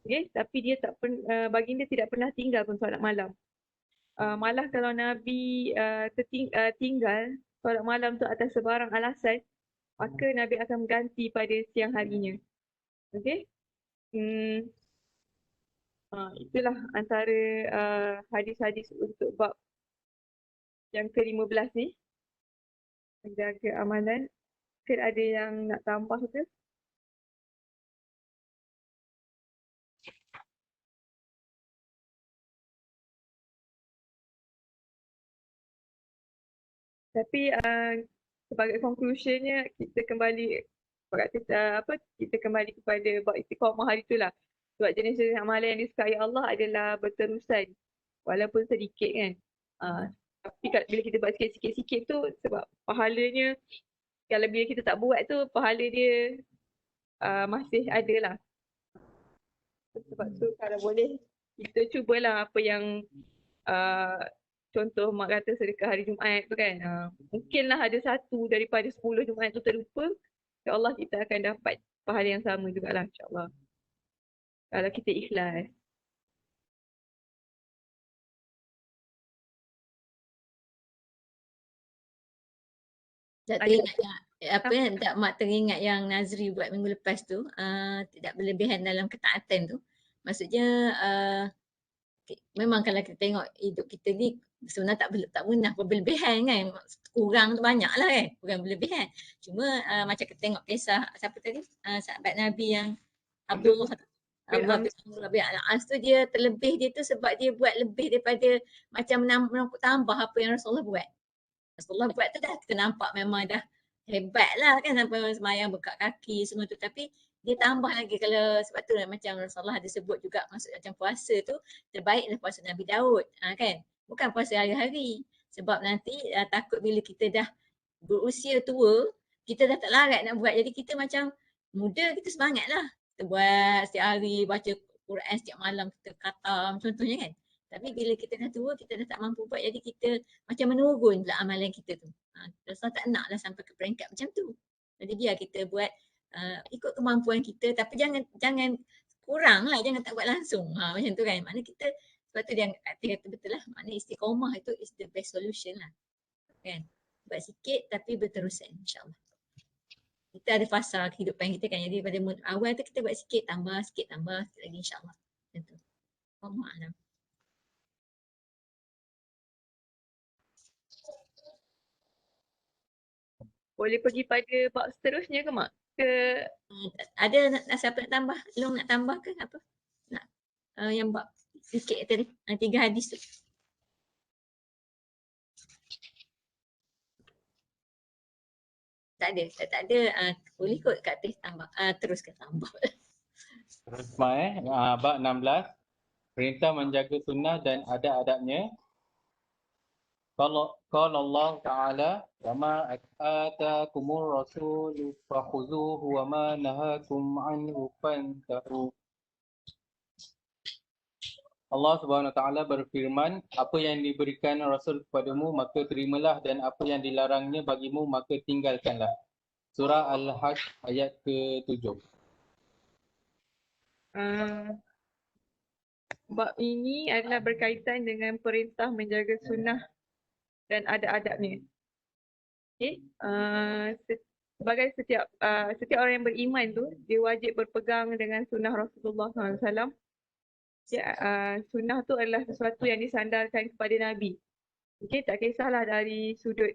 Speaker 2: Okay? Tapi dia baginda tidak pernah tinggal pun solat malam. Malah kalau Nabi tinggal solat malam tu atas sebarang alasan, maka Nabi akan mengganti pada siang harinya. Okay? Itulah antara hadis-hadis untuk bab yang ke-15 ni. Menjaga amalan. Mungkin ada yang nak tambah ke? Tapi sebagai conclusionnya, kita kembali kepada bab istiqamah hari itulah. Sebab jenis-jenis amalan yang disukai Allah adalah berterusan, walaupun sedikit kan. Tapi bila kita buat sikit-sikit tu, sebab pahalanya, kalau bila kita tak buat tu, pahala dia masih ada lah. Sebab tu kalau boleh, kita cubalah apa yang contoh mak kata sedekah hari Jumaat tu kan. Mungkinlah ada satu daripada 10 Jumaat tu terlupa, insya-Allah kita akan dapat pahala yang sama jugalah, insya-Allah. Kalau kita ikhlas.
Speaker 1: Tak teringat tak mak teringat yang Nazri buat minggu lepas tu, tidak berlebihan dalam ketaatan tu. Maksudnya memang kalau kita tengok hidup kita ni sebenarnya tak pernah berlebihan kan. Kurang tu banyak lah kan, kurang berlebihan. Cuma macam kita tengok kisah siapa tadi? Sahabat Nabi yang Abdullah bin Al-As tu, dia terlebih dia tu sebab dia buat lebih daripada macam menampuk tambah apa yang Rasulullah buat. Rasulullah buat tu dah kita nampak memang dah hebat lah kan, sampai semayang buka kaki semua tu, tapi dia tambah lagi. Kalau sebab tu macam Rasulullah ada sebut juga, maksud macam puasa tu terbaiklah puasa Nabi Daud kan, bukan puasa hari-hari. Sebab nanti takut bila kita dah berusia tua, kita dah tak larat nak buat, jadi kita macam muda kita semangat lah, kita buat setiap hari, baca Quran setiap malam, kita khatam contohnya kan. Tapi bila kita dah tua, kita dah tak mampu buat, jadi kita macam menurun pula amalan kita tu. Rasulullah tak nak lah sampai ke peringkat macam tu. Jadi biar kita buat ikut kemampuan kita, tapi jangan kurang lah, jangan tak buat langsung. Macam tu kan. Maknanya kita, sebab tu dia kata betul lah, maknanya istiqomah itu is the best solution lah. Kan. Buat sikit tapi berterusan, insyaAllah. Kita ada fasa kehidupan kita kan, jadi pada awal tu kita buat sikit, tambah sikit lagi, insyaAllah. Macam tu. Alhamdulillah.
Speaker 2: Boleh pergi pada bab seterusnya ke mak?
Speaker 1: Ada siapa nak tambah? Long nak tambah ke apa? Nak yang bab sikit tadi, 3 hadis tu. Tak ada. Boleh kot kat atas tambah. Teruskan tambah.
Speaker 3: Terus bab 16, perintah menjaga sunnah dan adab-adabnya. Qala Allah Ta'ala, wa ma atakumur rasulu fakhuzuhu wa ma nahakum anhu fantahu. Allah Subhanahu Wa Ta'ala berfirman, apa yang diberikan Rasul kepadamu maka terimalah, dan apa yang dilarangnya bagimu maka tinggalkanlah. Surah Al-Hajj ayat ke-7.
Speaker 2: Bab ini adalah berkaitan dengan perintah menjaga sunnah dan adab-adabnya. Okay. Sebagai setiap orang yang beriman tu, dia wajib berpegang dengan sunnah Rasulullah SAW. Sunnah tu adalah sesuatu yang disandarkan kepada Nabi. Okay, tak kisahlah dari sudut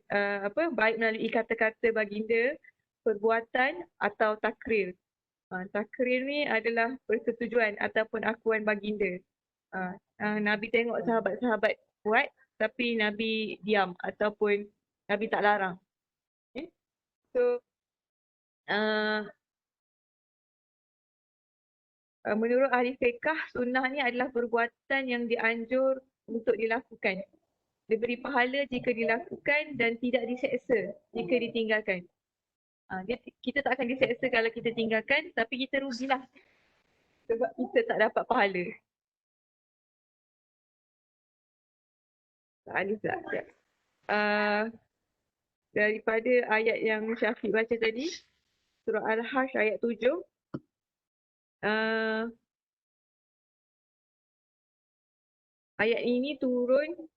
Speaker 2: baik melalui kata-kata baginda, perbuatan atau takrir. Takrir ni adalah persetujuan ataupun akuan baginda. Nabi tengok sahabat-sahabat buat tapi Nabi diam ataupun Nabi tak larang. Okay? So menurut ahli fiqh, sunnah ni adalah perbuatan yang dianjur untuk dilakukan. Diberi pahala jika dilakukan dan tidak diseksa jika ditinggalkan. Kita tak akan diseksa kalau kita tinggalkan, tapi kita rugilah sebab kita tak dapat pahala. Alif tak. Daripada ayat yang Syafiq baca tadi, surah Al-Hajj ayat 7. Ayat ini turun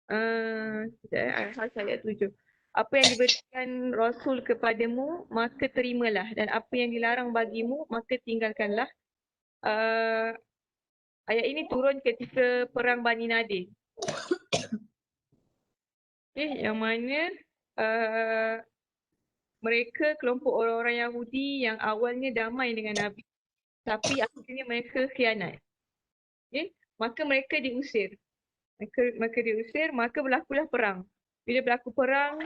Speaker 2: Al-Hajj ayat 7. Apa yang diberikan Rasul kepadamu, maka terimalah. Dan apa yang dilarang bagimu, maka tinggalkanlah. Ayat ini turun ketika perang Bani Nadir. Okay, yang mana mereka kelompok orang-orang Yahudi yang awalnya damai dengan Nabi. Tapi akhirnya mereka khianat. Okay, maka mereka diusir. Maka berlakulah perang. Bila berlaku perang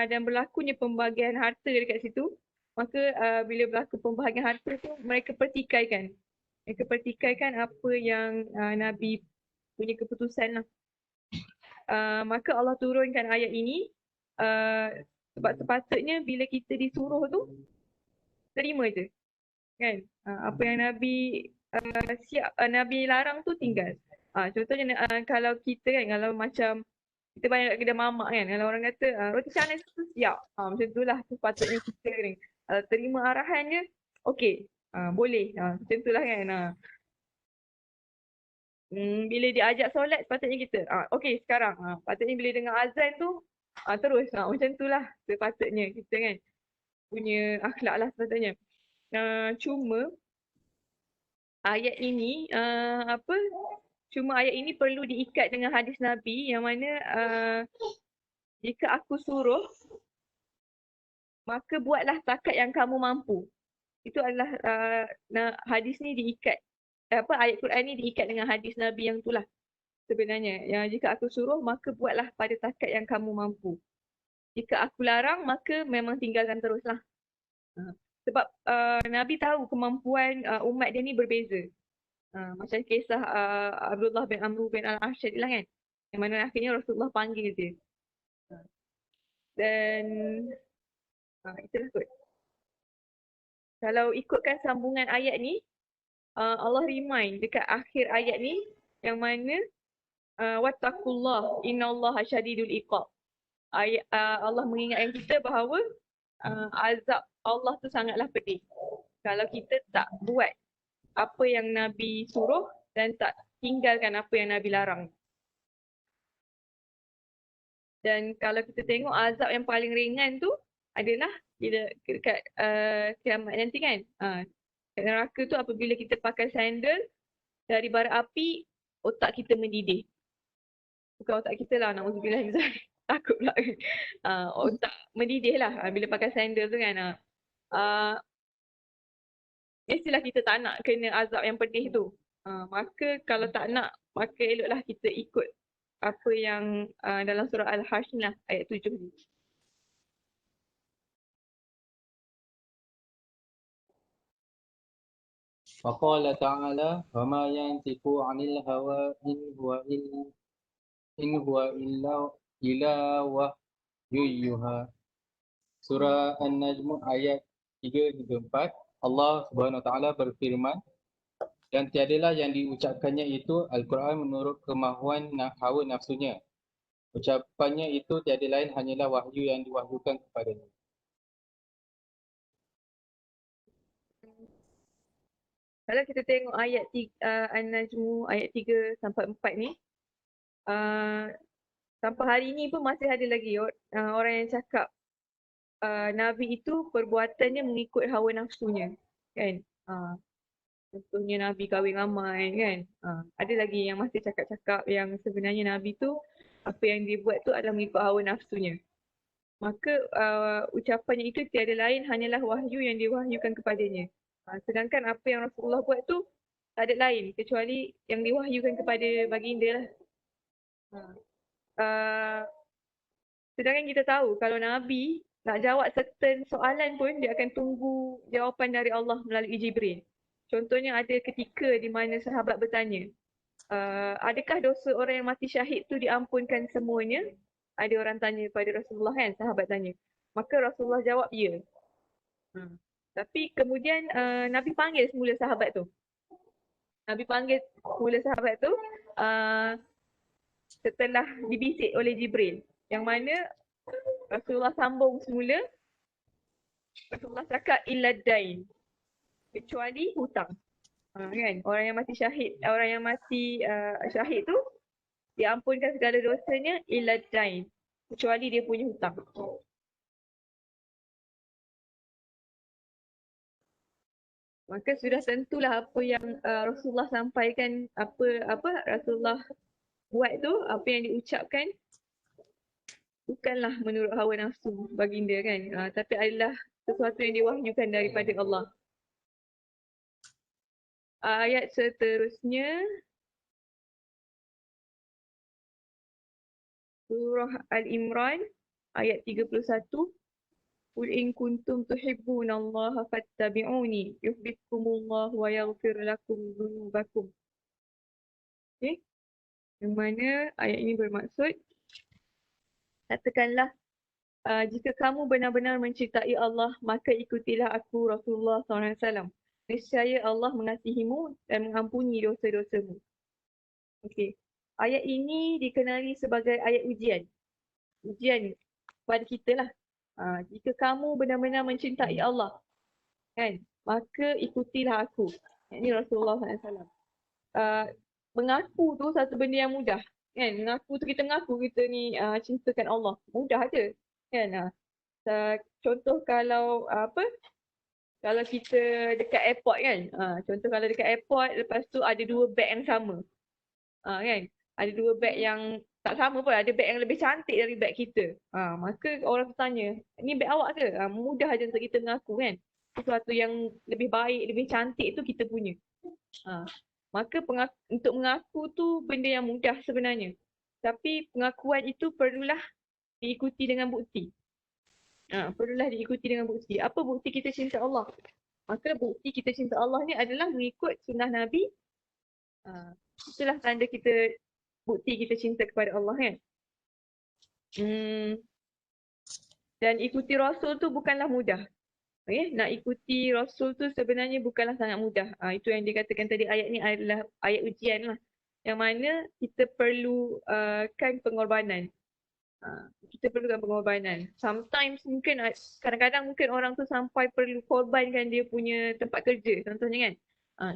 Speaker 2: dan berlakunya pembagian harta dekat situ, maka bila berlaku pembahagian harta tu, mereka pertikaikan. Mereka pertikaikan apa yang Nabi punya keputusan lah. Maka Allah turunkan ayat ini sebab sepatutnya bila kita disuruh tu, terima je. Kan? Apa yang Nabi Nabi larang tu tinggal. Contohnya kalau kita kan, kalau macam kita banyak kat kedai mamak kan, kalau orang kata roti canai tu siap. Macam tu lah sepatutnya kita ni. Terima arahan je, okey. Boleh. Macam tu lah kan. Bila diajak solat sepatutnya kita, okey sekarang. Patutnya bila dengar azan tu, terus. Macam tu lah sepatutnya kita kan. Punya akhlak lah sepatutnya. Cuma ayat ini cuma ayat ini perlu diikat dengan hadis Nabi yang mana jika aku suruh maka buatlah takat yang kamu mampu. Itu adalah hadis ni diikat, ayat Quran ni diikat dengan hadis Nabi yang itulah sebenarnya. Yang jika aku suruh maka buatlah pada takat yang kamu mampu. Jika aku larang maka memang tinggalkan teruslah. Sebab Nabi tahu kemampuan umat dia ni berbeza. Macam kisah Abdullah bin Amr bin Al-As lah kan. Yang mana akhirnya Rasulullah panggil dia. Dan itulah kot. Kalau ikutkan sambungan ayat ni, Allah remind dekat akhir ayat ni yang mana wattaqullah innallaha syadidul iqab. Allah mengingatkan kita bahawa azab Allah tu sangatlah pedih. Kalau kita tak buat apa yang Nabi suruh dan tak tinggalkan apa yang Nabi larang. Dan kalau kita tengok azab yang paling ringan tu adalah bila dekat kiamat nanti kan. Kat neraka tu apabila kita pakai sandal dari bara api, otak kita mendidih. Bukan otak kita lah, na'udzubillah min zalik. Takut pula kan. Otak mendidih lah bila pakai sandal tu kan. Mestilah kita tak nak kena azab yang pedih tu. Maka kalau tak nak, maka eloklah kita ikut apa yang dalam surah Al-Hajj ni lah, ayat 7 ni.
Speaker 3: وقال تعالى وما ينطق عن الهوى إن هو إلا وحي يوحى. Surah An-Najm ayat 3 hingga 4. Allah Subhanahu Wa Taala berfirman, dan tiadalah yang diucapkannya itu Al-Quran menurut kemahuan hawa nafsunya. Ucapannya itu tiada lain hanyalah wahyu yang diwahyukan kepadanya.
Speaker 2: Kalau kita tengok ayat An-Najm ayat 3 sampai 4 ni, sampai hari ini pun masih ada lagi orang yang cakap Nabi itu perbuatannya mengikut hawa nafsunya, kan? Contohnya Nabi kahwin ramai, kan? Ada lagi yang masih cakap-cakap yang sebenarnya Nabi tu apa yang dia buat tu adalah mengikut hawa nafsunya. Maka ucapannya itu tiada lain hanyalah wahyu yang diwahyukan kepadanya. Sedangkan apa yang Rasulullah buat tu tak ada lain kecuali yang diwahyukan kepada baginda lah. Uh, sedangkan kita tahu kalau Nabi nak jawab certain soalan pun dia akan tunggu jawapan dari Allah melalui Jibril. Contohnya ada ketika di mana sahabat bertanya, adakah dosa orang yang mati syahid tu diampunkan semuanya? Ada orang tanya pada Rasulullah, kan, sahabat tanya. Maka Rasulullah jawab ya. Tapi kemudian Nabi panggil semula sahabat tu. Nabi panggil semula sahabat tu setelah dibisik oleh Jibril. Yang mana Rasulullah sambung semula. Rasulullah cakap illa dain. Kecuali hutang. Kan? Orang yang mati syahid, orang yang mati syahid tu diampunkan segala dosanya illa dain. Kecuali dia punya hutang. Maka sudah tentulah apa yang Rasulullah sampaikan, apa Rasulullah buat tu, apa yang diucapkan bukanlah menurut hawa nafsu baginda, kan, tapi adalah sesuatu yang diwahyukan daripada Allah. Ayat seterusnya surah Al-Imran ayat 31. Qul in kuntum tuhibbunallaha fattabi'uni yuhibbukumullahu wa yaghfir lakum dzunubakum. Okey. Yang mana ayat ini bermaksud, katakanlah jika kamu benar-benar mencintai Allah, maka ikutilah aku Rasulullah SAW. Nescaya Allah mengasihimu dan mengampuni dosa-dosamu. Okey. Ayat ini dikenali sebagai ayat ujian. Ujian kepada kita lah. Jika kamu benar-benar mencintai Allah, kan, maka ikutilah aku. Ini Rasulullah SAW. Mengaku tu satu benda yang mudah. Kan? Mengaku tu kita mengaku kita ni cintakan Allah. Mudah je. Kan? Contoh kalau kalau kita dekat airport, kan. Contoh kalau dekat airport, lepas tu ada dua beg yang sama. Kan? Ada dua beg yang tak sama pun, ada beg yang lebih cantik dari beg kita. Maka orang tu tanya, ni beg awak ke? Mudah je untuk kita mengaku, kan. Sesuatu yang lebih baik, lebih cantik tu kita punya. Maka untuk mengaku tu benda yang mudah sebenarnya. Tapi pengakuan itu perlulah diikuti dengan bukti. Perlulah diikuti dengan bukti. Apa bukti kita cinta Allah? Maka bukti kita cinta Allah ni adalah mengikut sunnah Nabi. Itulah tanda kita, bukti kita cinta kepada Allah, kan. Dan ikuti Rasul tu bukanlah mudah. Nak ikuti Rasul tu sebenarnya bukanlah sangat mudah. Itu yang dikatakan tadi, ayat ni adalah ayat ujian lah. Yang mana kita perlukan pengorbanan. Kita perlukan pengorbanan. Sometimes mungkin, kadang-kadang mungkin orang tu sampai perlu korbankan dia punya tempat kerja. Contohnya, kan.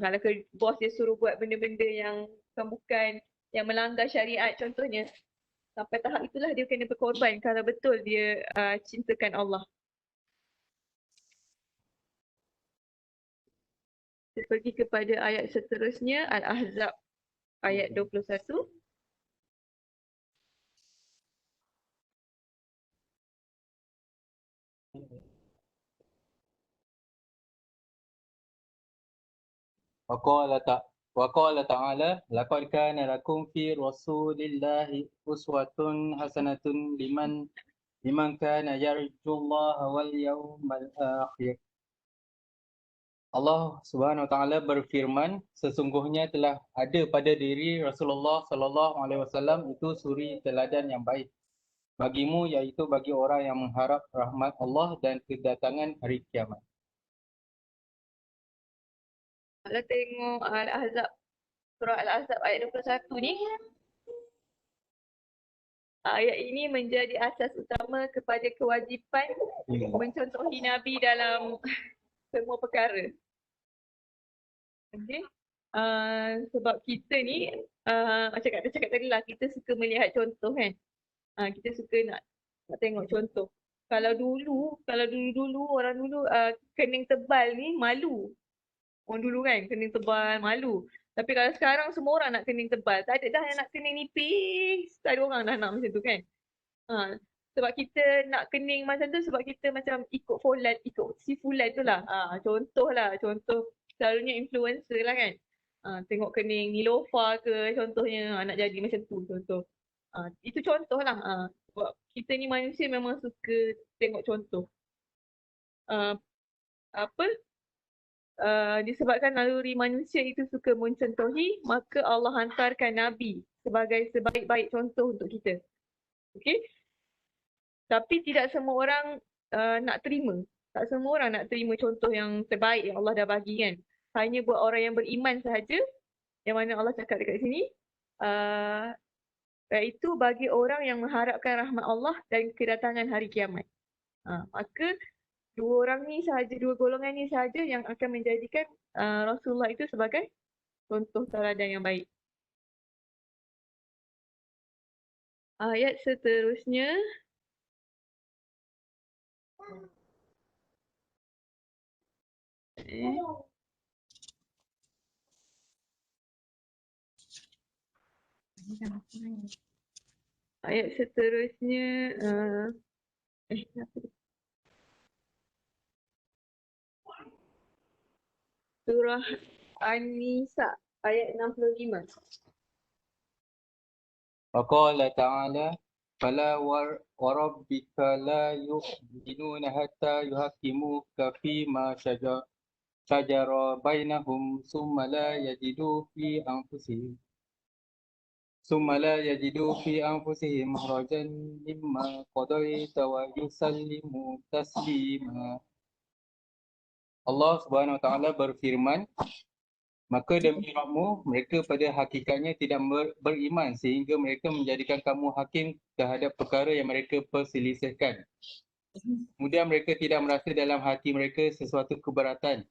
Speaker 2: Kalau bos dia suruh buat benda-benda yang bukan, yang melanggar syariat contohnya. Sampai tahap itulah dia kena berkorban kalau betul dia cintakan Allah. Kita pergi kepada ayat seterusnya, Al-Ahzab ayat 21.
Speaker 3: وقال تعالى لقد كان لكم في رسول الله أسوة حسنة لمن كان يرجو الله واليوم الآخر. Allah Subhanahu Wa Taala berfirman, sesungguhnya telah ada pada diri Rasulullah Sallallahu Alaihi Wasallam itu suri teladan yang baik bagimu, iaitu bagi orang yang mengharap rahmat Allah dan kedatangan hari kiamat.
Speaker 2: Kalau tengok Al-Ahzab, surah Al-Ahzab ayat 21 ni, ayat ini menjadi asas utama kepada kewajipan mencontohi Nabi dalam semua perkara. Okay. Sebab kita ni, macam kata cakap tadi lah, kita suka melihat contoh, kan. Kita suka nak tengok contoh. Kalau dulu orang dulu kening tebal ni malu. Orang dulu kan kening tebal malu. Tapi kalau sekarang semua orang nak kening tebal. Tak ada dah yang nak kening nipis. Tak ada orang dah nak macam tu kan. Sebab kita nak kening macam tu sebab kita macam ikut Fulan, ikut si Fulan tu lah. Contoh selalunya influencer lah kan. Tengok kening Nilofa ke contohnya nak jadi macam tu contoh. Itu contoh lah. Sebab kita ni manusia memang suka tengok contoh. Disebabkan naluri manusia itu suka mencontohi, maka Allah hantarkan Nabi sebagai sebaik-baik contoh untuk kita. Okey? Tapi tidak semua orang nak terima. Tak semua orang nak terima contoh yang terbaik yang Allah dah bagi kan. Hanya buat orang yang beriman sahaja, yang mana Allah cakap dekat sini, iaitu bagi orang yang mengharapkan rahmat Allah dan kedatangan hari kiamat. Maka dua golongan ni sahaja yang akan menjadikan Rasulullah itu sebagai contoh teladan yang baik. Ayat seterusnya. Ayat seterusnya Surah An-Nisa ayat 65.
Speaker 3: Waqala ta'ala fala warabbika la yu'minuna hatta yuhaqqimuka fima shajara bainahum summa la yajidu fi anfusihim harajan mimma qadaita wa yusallimu taslima. Allah Subhanahu Wa Taala berfirman, maka demi Rabbmu, mereka pada hakikatnya tidak beriman sehingga mereka menjadikan kamu hakim terhadap perkara yang mereka perselisihkan. Kemudian mereka tidak merasa dalam hati mereka sesuatu keberatan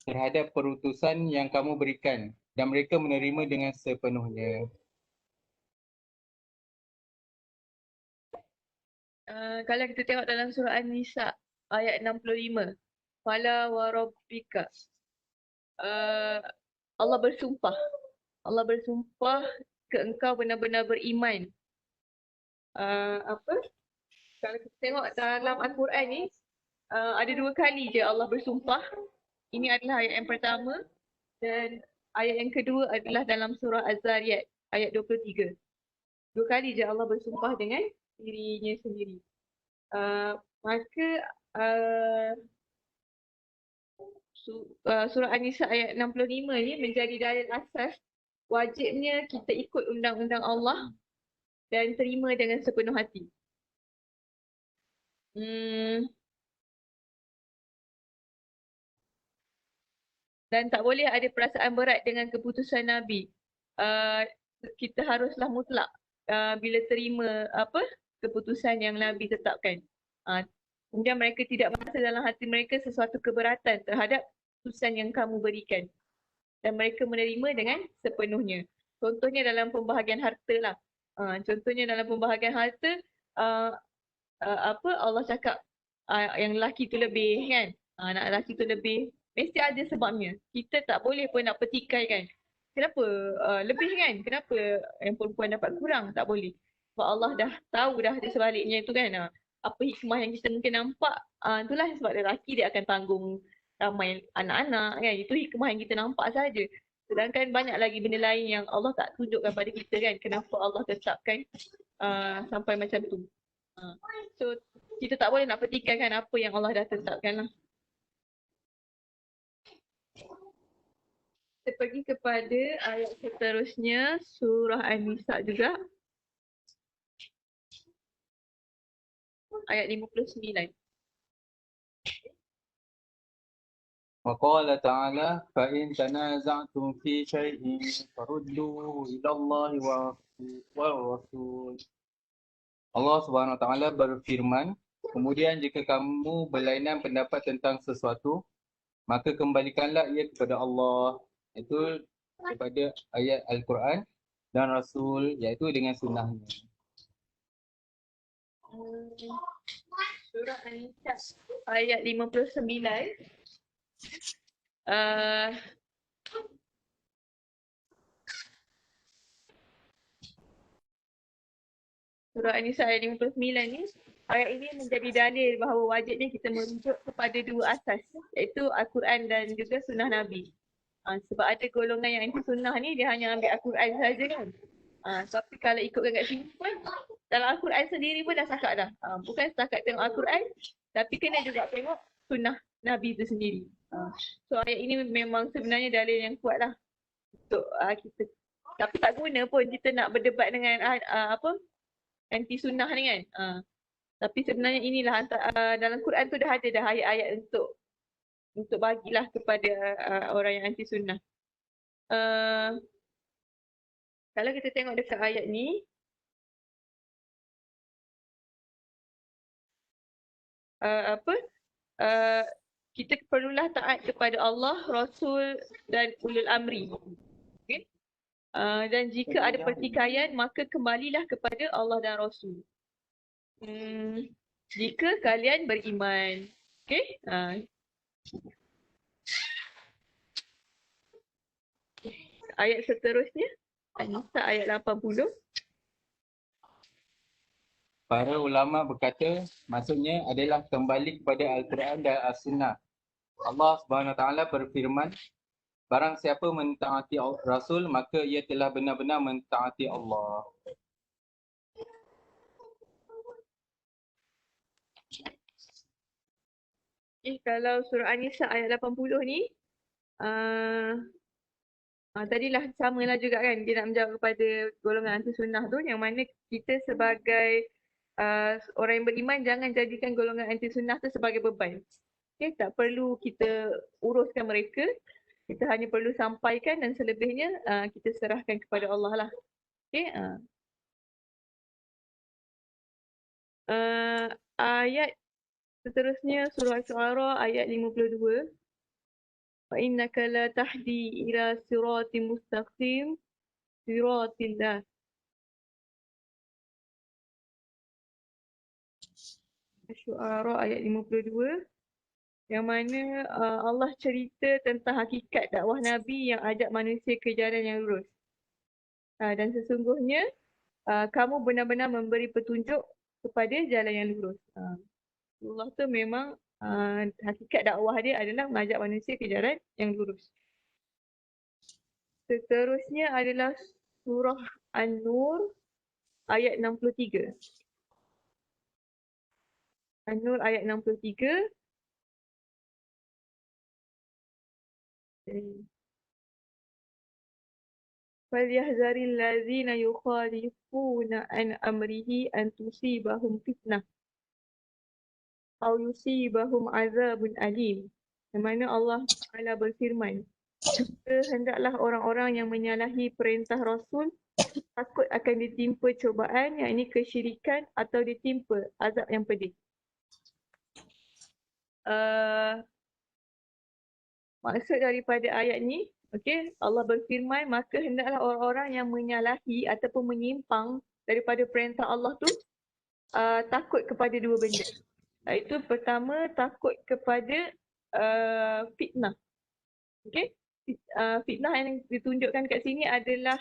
Speaker 3: terhadap perutusan yang kamu berikan dan mereka menerima dengan sepenuhnya.
Speaker 2: Kalau kita tengok dalam surah An-Nisa ayat 65. Fala wa rabbika. Allah bersumpah ke engkau benar-benar beriman. Kalau kita tengok dalam Al-Quran ni, ada dua kali je Allah bersumpah. Ini adalah ayat yang pertama dan ayat yang kedua adalah dalam surah Az-Zariyat ayat 23. Dua kali je Allah bersumpah dengan dirinya sendiri. Maka surah An-Nisa ayat 65 ni menjadi dalil asas wajibnya kita ikut undang-undang Allah dan terima dengan sepenuh hati. Dan tak boleh ada perasaan berat dengan keputusan Nabi. Kita haruslah mutlak bila terima keputusan yang Nabi tetapkan. Kemudian mereka tidak merasa dalam hati mereka sesuatu keberatan terhadap keputusan yang kamu berikan. Dan mereka menerima dengan sepenuhnya. Contohnya dalam pembahagian harta lah. Contohnya dalam pembahagian harta, Allah cakap yang lelaki tu lebih kan. Anak lelaki tu lebih. Mesti ada sebabnya. Kita tak boleh pun nak petikai kan. Kenapa lebih kan? Kenapa yang perempuan dapat kurang? Tak boleh. Sebab Allah dah tahu dah di sebaliknya tu kan. Apa hikmah yang kita mungkin nampak, itulah sebab lelaki dia akan tanggung ramai anak-anak kan. Itu hikmah yang kita nampak saja. Sedangkan banyak lagi benda lain yang Allah tak tunjukkan pada kita kan. Kenapa Allah tetapkan sampai macam tu. So kita tak boleh nak petikan kan apa yang Allah dah tetapkan lah. Kita pergi kepada ayat seterusnya, surah An-Nisa juga. Ayat 59.
Speaker 3: Waqala ta'ala fa'in tanaza'tum fi syai'in faruddu ila Allah wa rasul. Allah Subhanahu Wa Taala berfirman, kemudian jika kamu berlainan pendapat tentang sesuatu, maka kembalikanlah ia kepada Allah, iaitu kepada ayat Al-Quran dan Rasul, iaitu dengan sunnahnya.
Speaker 2: Surah An-Nisa ayat 59. Surah An-Nisa ayat 59 ni, ayat ini menjadi dalil bahawa wajibnya kita merujuk kepada dua asas, iaitu Al-Quran dan juga sunnah Nabi. Sebab ada golongan yang anti sunnah ni, dia hanya ambil Al-Quran saja kan. Tapi kalau ikutkan kat sini pun, dalam Al-Quran sendiri pun dah setakat dah. Bukan setakat tengok Al-Quran, tapi kena juga tengok sunnah Nabi itu sendiri. So ayat ini memang sebenarnya dalil yang kuat lah untuk kita. Tapi tak guna pun kita nak berdebat dengan anti sunnah ni kan. Tapi sebenarnya inilah dalam Quran tu dah ada dah ayat-ayat untuk bagilah kepada orang yang anti sunnah. Kalau kita tengok dekat ayat ni, kita perlulah taat kepada Allah, Rasul dan ulul amri. Okay? Dan jika ada pertikaian, maka kembalilah kepada Allah dan Rasul. Jika kalian beriman. Okay? Ayat seterusnya, An-Nisa ayat 80.
Speaker 3: Para ulama berkata, maksudnya adalah kembali kepada Al-Quran dan As-Sunnah. Allah Subhanahu Wa Taala berfirman, barang siapa mentaati Rasul, maka ia telah benar-benar mentaati Allah.
Speaker 2: Kalau surah An-Nisa ayat 80 ni, tadilah samalah juga kan, dia nak menjawab kepada golongan anti sunnah tu, yang mana kita sebagai orang yang beriman jangan jadikan golongan anti sunnah tu sebagai beban. Okay, tak perlu kita uruskan mereka, kita hanya perlu sampaikan dan selebihnya kita serahkan kepada Allah lah. Okay, ayat seterusnya surah Al-Syu'ara ayat 52. Wa innaka la tahdi ila siratim mustaqim siratillah. Al-Syu'ara ayat 52, yang mana Allah cerita tentang hakikat dakwah Nabi yang ajak manusia ke jalan yang lurus. Dan sesungguhnya kamu benar-benar memberi petunjuk kepada jalan yang lurus. Allah tu memang hakikat dakwah dia adalah mengajak manusia ke jalan yang lurus. Seterusnya adalah surah An-Nur ayat 63. An-Nur ayat 63. فَلْيَحْذَرِ الَّذِينَ يُخَالِفُونَ عَنْ أَمْرِهِ أَنْ تُصِيبَهُمْ فِتْنَةٌ أَوْ يُصِيبَهُمْ عَذَابٌ أَلِيمٌ. Yang mana Allah Ta'ala berfirman, hendaklah orang-orang yang menyalahi perintah Rasul takut akan ditimpa cubaan, yakni kesyirikan, atau ditimpa azab yang pedih. Maksud daripada ayat ni, okay, Allah berfirman, maka hendaklah orang-orang yang menyalahi ataupun menyimpang daripada perintah Allah tu takut kepada dua benda. Iaitu pertama, takut kepada fitnah. Okay? Fitnah yang ditunjukkan kat sini adalah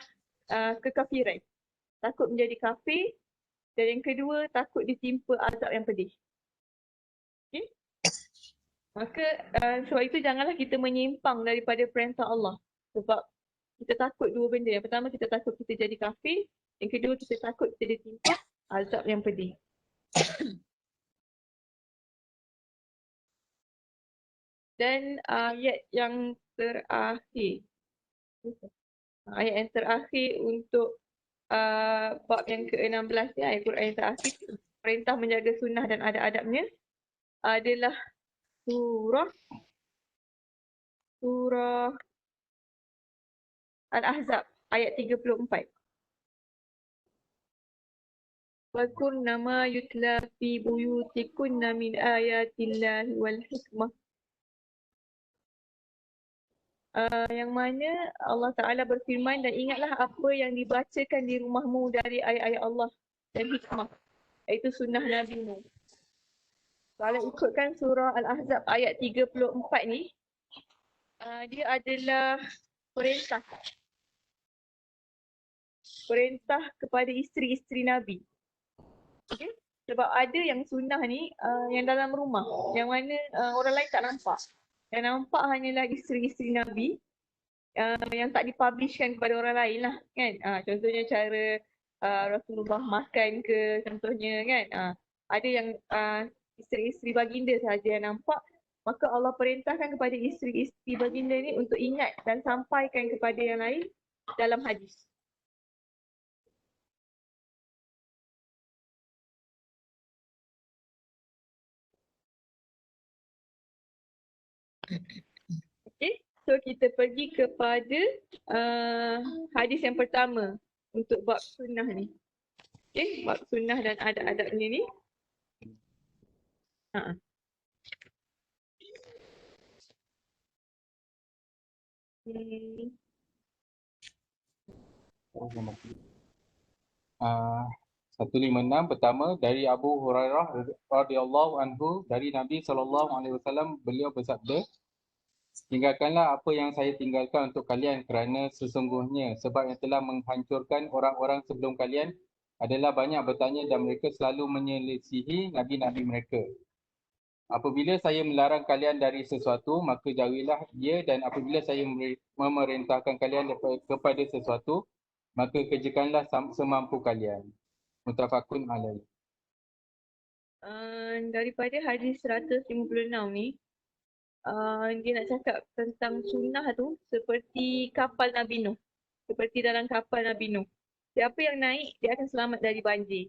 Speaker 2: kekafiran. Takut menjadi kafir. Dan yang kedua, takut ditimpa azab yang pedih. Okay? Maka sebab itu janganlah kita menyimpang daripada perintah Allah. Sebab kita takut dua benda. Yang pertama, kita takut kita jadi kafir. Yang kedua, kita takut kita ditimpa azab yang pedih. Dan ayat yang terakhir. Ayat yang terakhir untuk bab yang ke-16 ni, ayat Quran yang terakhir, perintah menjaga sunnah dan adab-adabnya, adalah surah Al-Ahzab ayat 34. Wadhkurna ma yutla fi buyutikunna min ayatillahi wal hikmah. Yang mana Allah Ta'ala berfirman, dan ingatlah apa yang dibacakan di rumahmu dari ayat-ayat Allah dan hikmah. iaitu sunnah Nabi Nuh. Kalau ikutkan surah Al-Ahzab ayat 34 ni, dia adalah perintah kepada isteri-isteri Nabi. Okay? Sebab ada yang sunnah ni yang dalam rumah, yang mana orang lain tak nampak. Yang nampak hanyalah isteri-isteri Nabi yang tak dipublishkan kepada orang lain lah kan. Contohnya cara Rasulullah makan ke, contohnya kan. Ada yang isteri-isteri baginda sahaja yang nampak. Maka Allah perintahkan kepada isteri-isteri baginda ni untuk ingat dan sampaikan kepada yang lain dalam hadis. Okay, so kita pergi kepada hadis yang pertama untuk bab sunnah ni. Okay, bab sunnah dan adab-adabnya ni. Hmm.
Speaker 3: 156 pertama dari Abu Hurairah radhiyallahu anhu dari Nabi SAW, beliau bersabda, tinggalkanlah apa yang saya tinggalkan untuk kalian kerana sesungguhnya sebab yang telah menghancurkan orang-orang sebelum kalian adalah banyak bertanya dan mereka selalu menyelisihi nabi-nabi mereka. Apabila saya melarang kalian dari sesuatu, maka jauhilah ia, dan apabila saya memerintahkan kalian kepada sesuatu, maka kerjakanlah semampu kalian. Muttafaqun alaih.
Speaker 2: Daripada hadis 156 ni, dia nak cakap tentang sunnah tu seperti kapal Nabi Nuh. Seperti dalam kapal Nabi Nuh. Siapa yang naik, dia akan selamat dari banjir.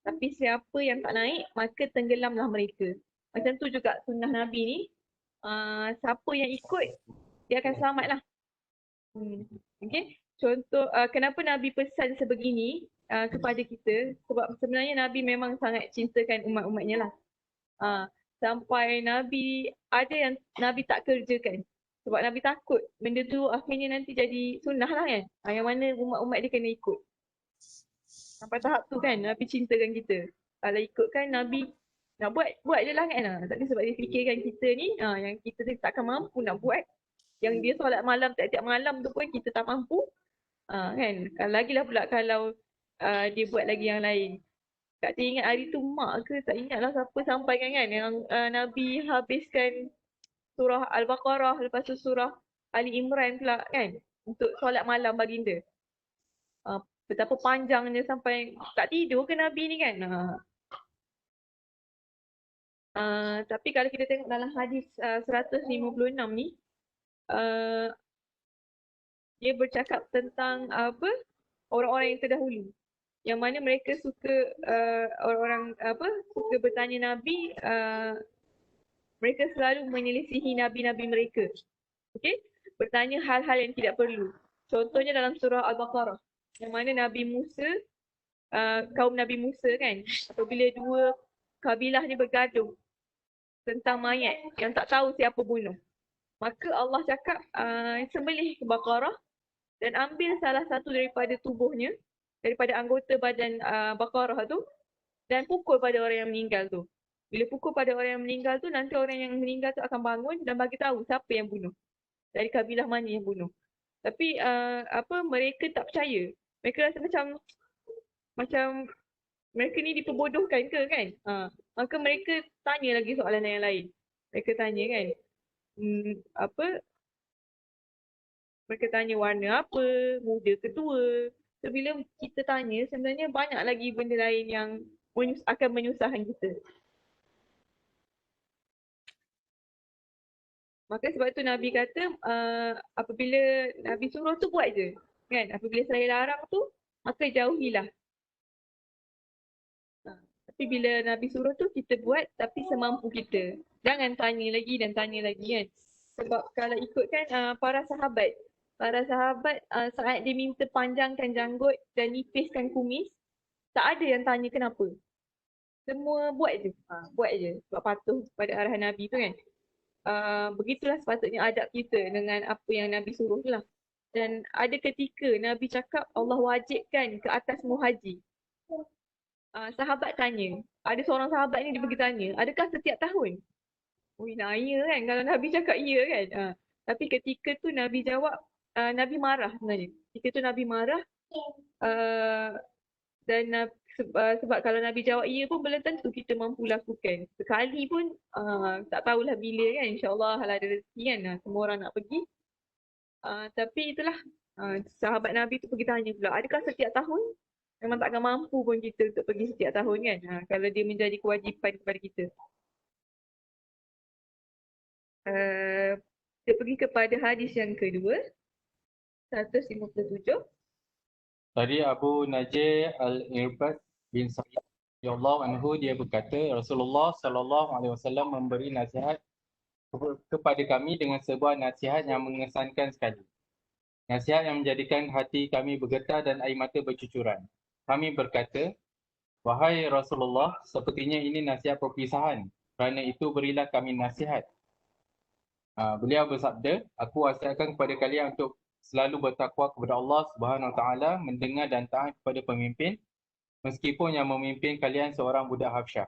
Speaker 2: Tapi siapa yang tak naik, maka tenggelamlah mereka. Macam tu juga sunnah Nabi ni. Siapa yang ikut, dia akan selamat lah. Okay. Contoh, kenapa Nabi pesan sebegini kepada kita? Sebab sebenarnya Nabi memang sangat cintakan umat-umatnya lah. Sampai Nabi, ada yang Nabi tak kerjakan. Sebab Nabi takut benda tu akhirnya nanti jadi sunnah lah kan. Yang mana umat-umat dia kena ikut. Sampai tahap tu kan Nabi cintakan kita. Kalau ikutkan Nabi nak buat je lah kan. Tapi sebab dia fikirkan kita ni, yang kita takkan mampu nak buat. Yang dia solat malam tiap-tiap malam tu pun kita tak mampu. Kan. Lagilah pula kalau dia buat lagi yang lain. Tak ingat hari tu mak ke tak ingat lah siapa sampaikan kan yang Nabi habiskan surah Al-Baqarah, lepas tu surah Ali Imran pula kan untuk solat malam baginda. Betapa panjangnya sampai tak tidur ke Nabi ni kan. Tapi kalau kita tengok dalam hadis 156 ni, dia bercakap tentang orang-orang yang terdahulu. Yang mana mereka suka orang-orang suka bertanya Nabi, mereka selalu menyelisihi nabi-nabi mereka. Okey? Bertanya hal-hal yang tidak perlu. Contohnya dalam surah Al-Baqarah, yang mana Nabi Musa, kaum Nabi Musa kan, apabila dua kabilah ni bergaduh tentang mayat yang tak tahu siapa bunuh. Maka Allah cakap, sembelih ke Baqarah dan ambil salah satu daripada tubuhnya, daripada anggota badan Baqarah tu, dan pukul pada orang yang meninggal tu. Bila pukul pada orang yang meninggal tu, nanti orang yang meninggal tu akan bangun dan bagi tahu siapa yang bunuh. Dari kabilah mana yang bunuh. Tapi mereka tak percaya. Mereka rasa macam mereka ni diperbodohkan ke kan? Maka mereka tanya lagi soalan yang lain. Mereka tanya kan, mereka tanya warna apa, muda ke tua. So, bila kita tanya, sebenarnya banyak lagi benda lain yang akan menyusahkan kita. Maka sebab tu Nabi kata, apabila Nabi suruh tu buat je. Kan? Apabila saya larang tu, maka jauhilah. Tapi bila Nabi suruh tu, kita buat tapi semampu kita. Jangan tanya lagi dan tanya lagi kan. Sebab kalau ikutkan para sahabat saat dia minta panjangkan janggut dan nipiskan kumis, tak ada yang tanya kenapa. Semua buat je. Buat je. Sebab patuh pada arahan Nabi tu kan. Begitulah sepatutnya adab kita dengan apa yang Nabi suruh lah. Dan ada ketika Nabi cakap Allah wajibkan ke atas muhaji. sahabat tanya, ada seorang sahabat ni dia pergi tanya, adakah setiap tahun? Ui, naya kan kalau Nabi cakap ya kan. Tapi ketika tu Nabi jawab, Nabi marah sebenarnya. Ketika tu Nabi marah uh, dan sebab kalau Nabi jawab ya pun belum tentu kita mampu lakukan. Sekali pun tak tahulah bila kan. InsyaAllah kalau ada rezeki kan. Semua orang nak pergi. Tapi itulah sahabat Nabi tu pergi tanya pula, adakah setiap tahun? Memang takkan mampu pun kita untuk pergi setiap tahun kan. Kalau dia menjadi kewajipan kepada kita. Kita pergi kepada hadis yang kedua, 157.
Speaker 3: Tadi Abu Najih Al-Irbad bin Sa'id radhiyallahu anhu dia berkata Rasulullah sallallahu alaihi wasallam memberi nasihat kepada kami dengan sebuah nasihat yang mengesankan sekali. Nasihat yang menjadikan hati kami bergetar dan air mata bercucuran. Kami berkata, wahai Rasulullah, sepertinya ini nasihat perpisahan. Kerana itu berilah kami nasihat. Beliau bersabda, aku wasiatkan kepada kalian untuk selalu bertakwa kepada Allah Subhanahu Wa Taala, mendengar dan taat kepada pemimpin, meskipun yang memimpin kalian seorang budak Habsyah.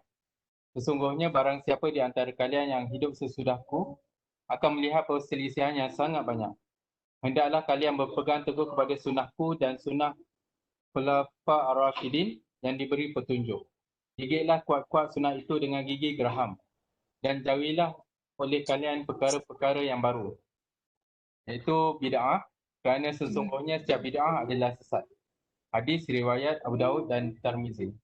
Speaker 3: Sesungguhnya barang siapa di antara kalian yang hidup sesudahku akan melihat perselisihan yang sangat banyak. Hendaklah kalian berpegang teguh kepada sunnahku dan sunnah Khulafa Ar-Rasyidin yang diberi petunjuk. Gigitlah kuat-kuat sunnah itu dengan gigi geraham dan jauhilah oleh kalian perkara-perkara yang baru, iaitu bid'ah, kerana sesungguhnya setiap bid'ah adalah sesat. Hadis riwayat Abu Daud dan Tirmizi.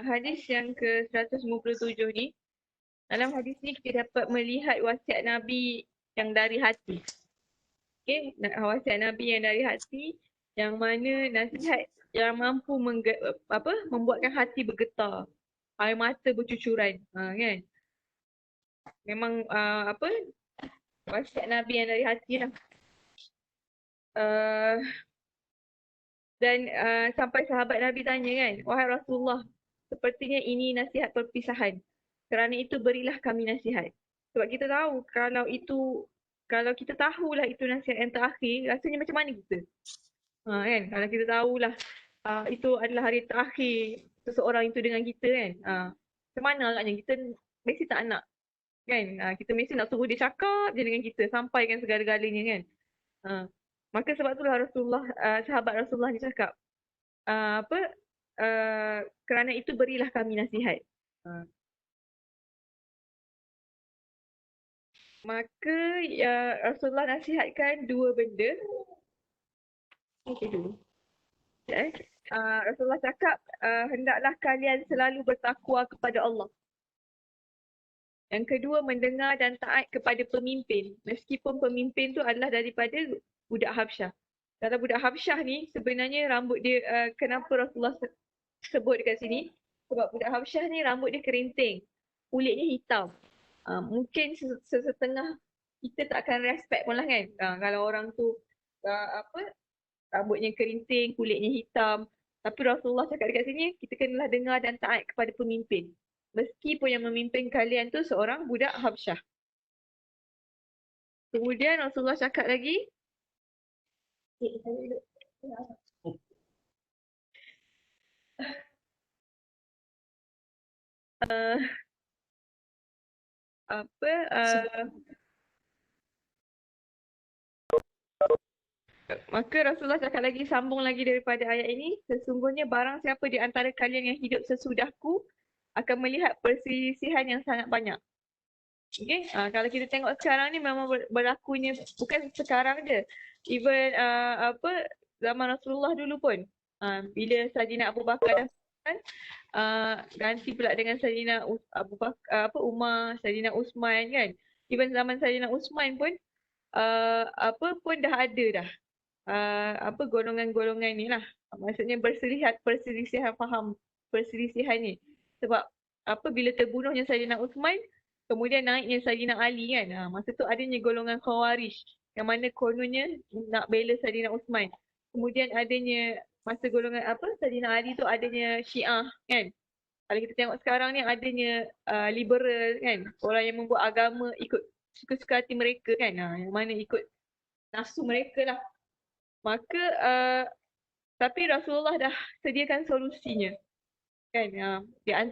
Speaker 2: Hadis yang ke-157 ni, dalam hadis ni kita dapat melihat wasiat Nabi yang dari hati. Okay, wasiat Nabi yang dari hati, yang mana nasihat yang mampu membuatkan hati bergetar, air mata bercucuran, kan? Memang wasiat Nabi yang dari hati lah. Dan sampai sahabat Nabi tanya kan, wahai Rasulullah, sepertinya ini nasihat perpisahan. Kerana itu berilah kami nasihat. Sebab kita tahu kalau kita tahulah itu nasihat yang terakhir, rasanya macam mana kita? Kan? Kalau kita tahulah itu adalah hari terakhir seseorang itu dengan kita kan. Macam mana agaknya kita mesti tak nak. Kan? Kita mesti nak suruh dia cakap je dengan kita, sampaikan segala-galanya kan. Maka sebab itulah sahabat Rasulullah ni cakap, kerana itu berilah kami nasihat. Maka Rasulullah nasihatkan dua benda. Rasulullah cakap, hendaklah kalian selalu bertakwa kepada Allah. Yang kedua, mendengar dan taat kepada pemimpin. Meskipun pemimpin tu adalah daripada budak Habsyah. Kalau budak Habsyah ni sebenarnya rambut dia, kenapa Rasulullah sebut dekat sini? Sebab budak Habsyah ni rambut dia kerinting, kulitnya hitam. Mungkin setengah kita tak akan respect pun lah kan. Kalau orang tu rambutnya kerinting, kulitnya hitam. Tapi Rasulullah cakap dekat sini, kita kenalah dengar dan taat kepada pemimpin. Meskipun yang memimpin kalian tu seorang budak Habsyah. Kemudian Rasulullah cakap lagi, maka Rasulullah cakap lagi, sambung lagi daripada ayat ini, sesungguhnya barang siapa di antara kalian yang hidup sesudahku akan melihat perselisihan yang sangat banyak. Okay? Kalau kita tengok sekarang ni memang berlakunya bukan sekarang je. Even zaman Rasulullah dulu pun. Bila Sayyidina Abu Bakar dah ganti pula dengan Sayyidina Abu Bakar, Umar, Sayyidina Uthman kan. Even zaman Sayyidina Uthman pun pun dah ada dah. Golongan-golongan ni lah. Maksudnya perselisihan faham perselisihan ni. Sebab bila terbunuhnya Sayyidina Uthman, kemudian naiknya Sayyidina Ali kan. Masa tu adanya golongan Khawarij yang mana kononnya nak bela Sayyidina Uthman. Kemudian adanya masa golongan Sayyidina Ali tu adanya Syiah kan. Kalau kita tengok sekarang ni adanya liberal kan. Orang yang membuat agama ikut suka-suka hati mereka kan. Yang mana ikut nafsu mereka lah. Maka Tapi Rasulullah dah sediakan solusinya. Kan,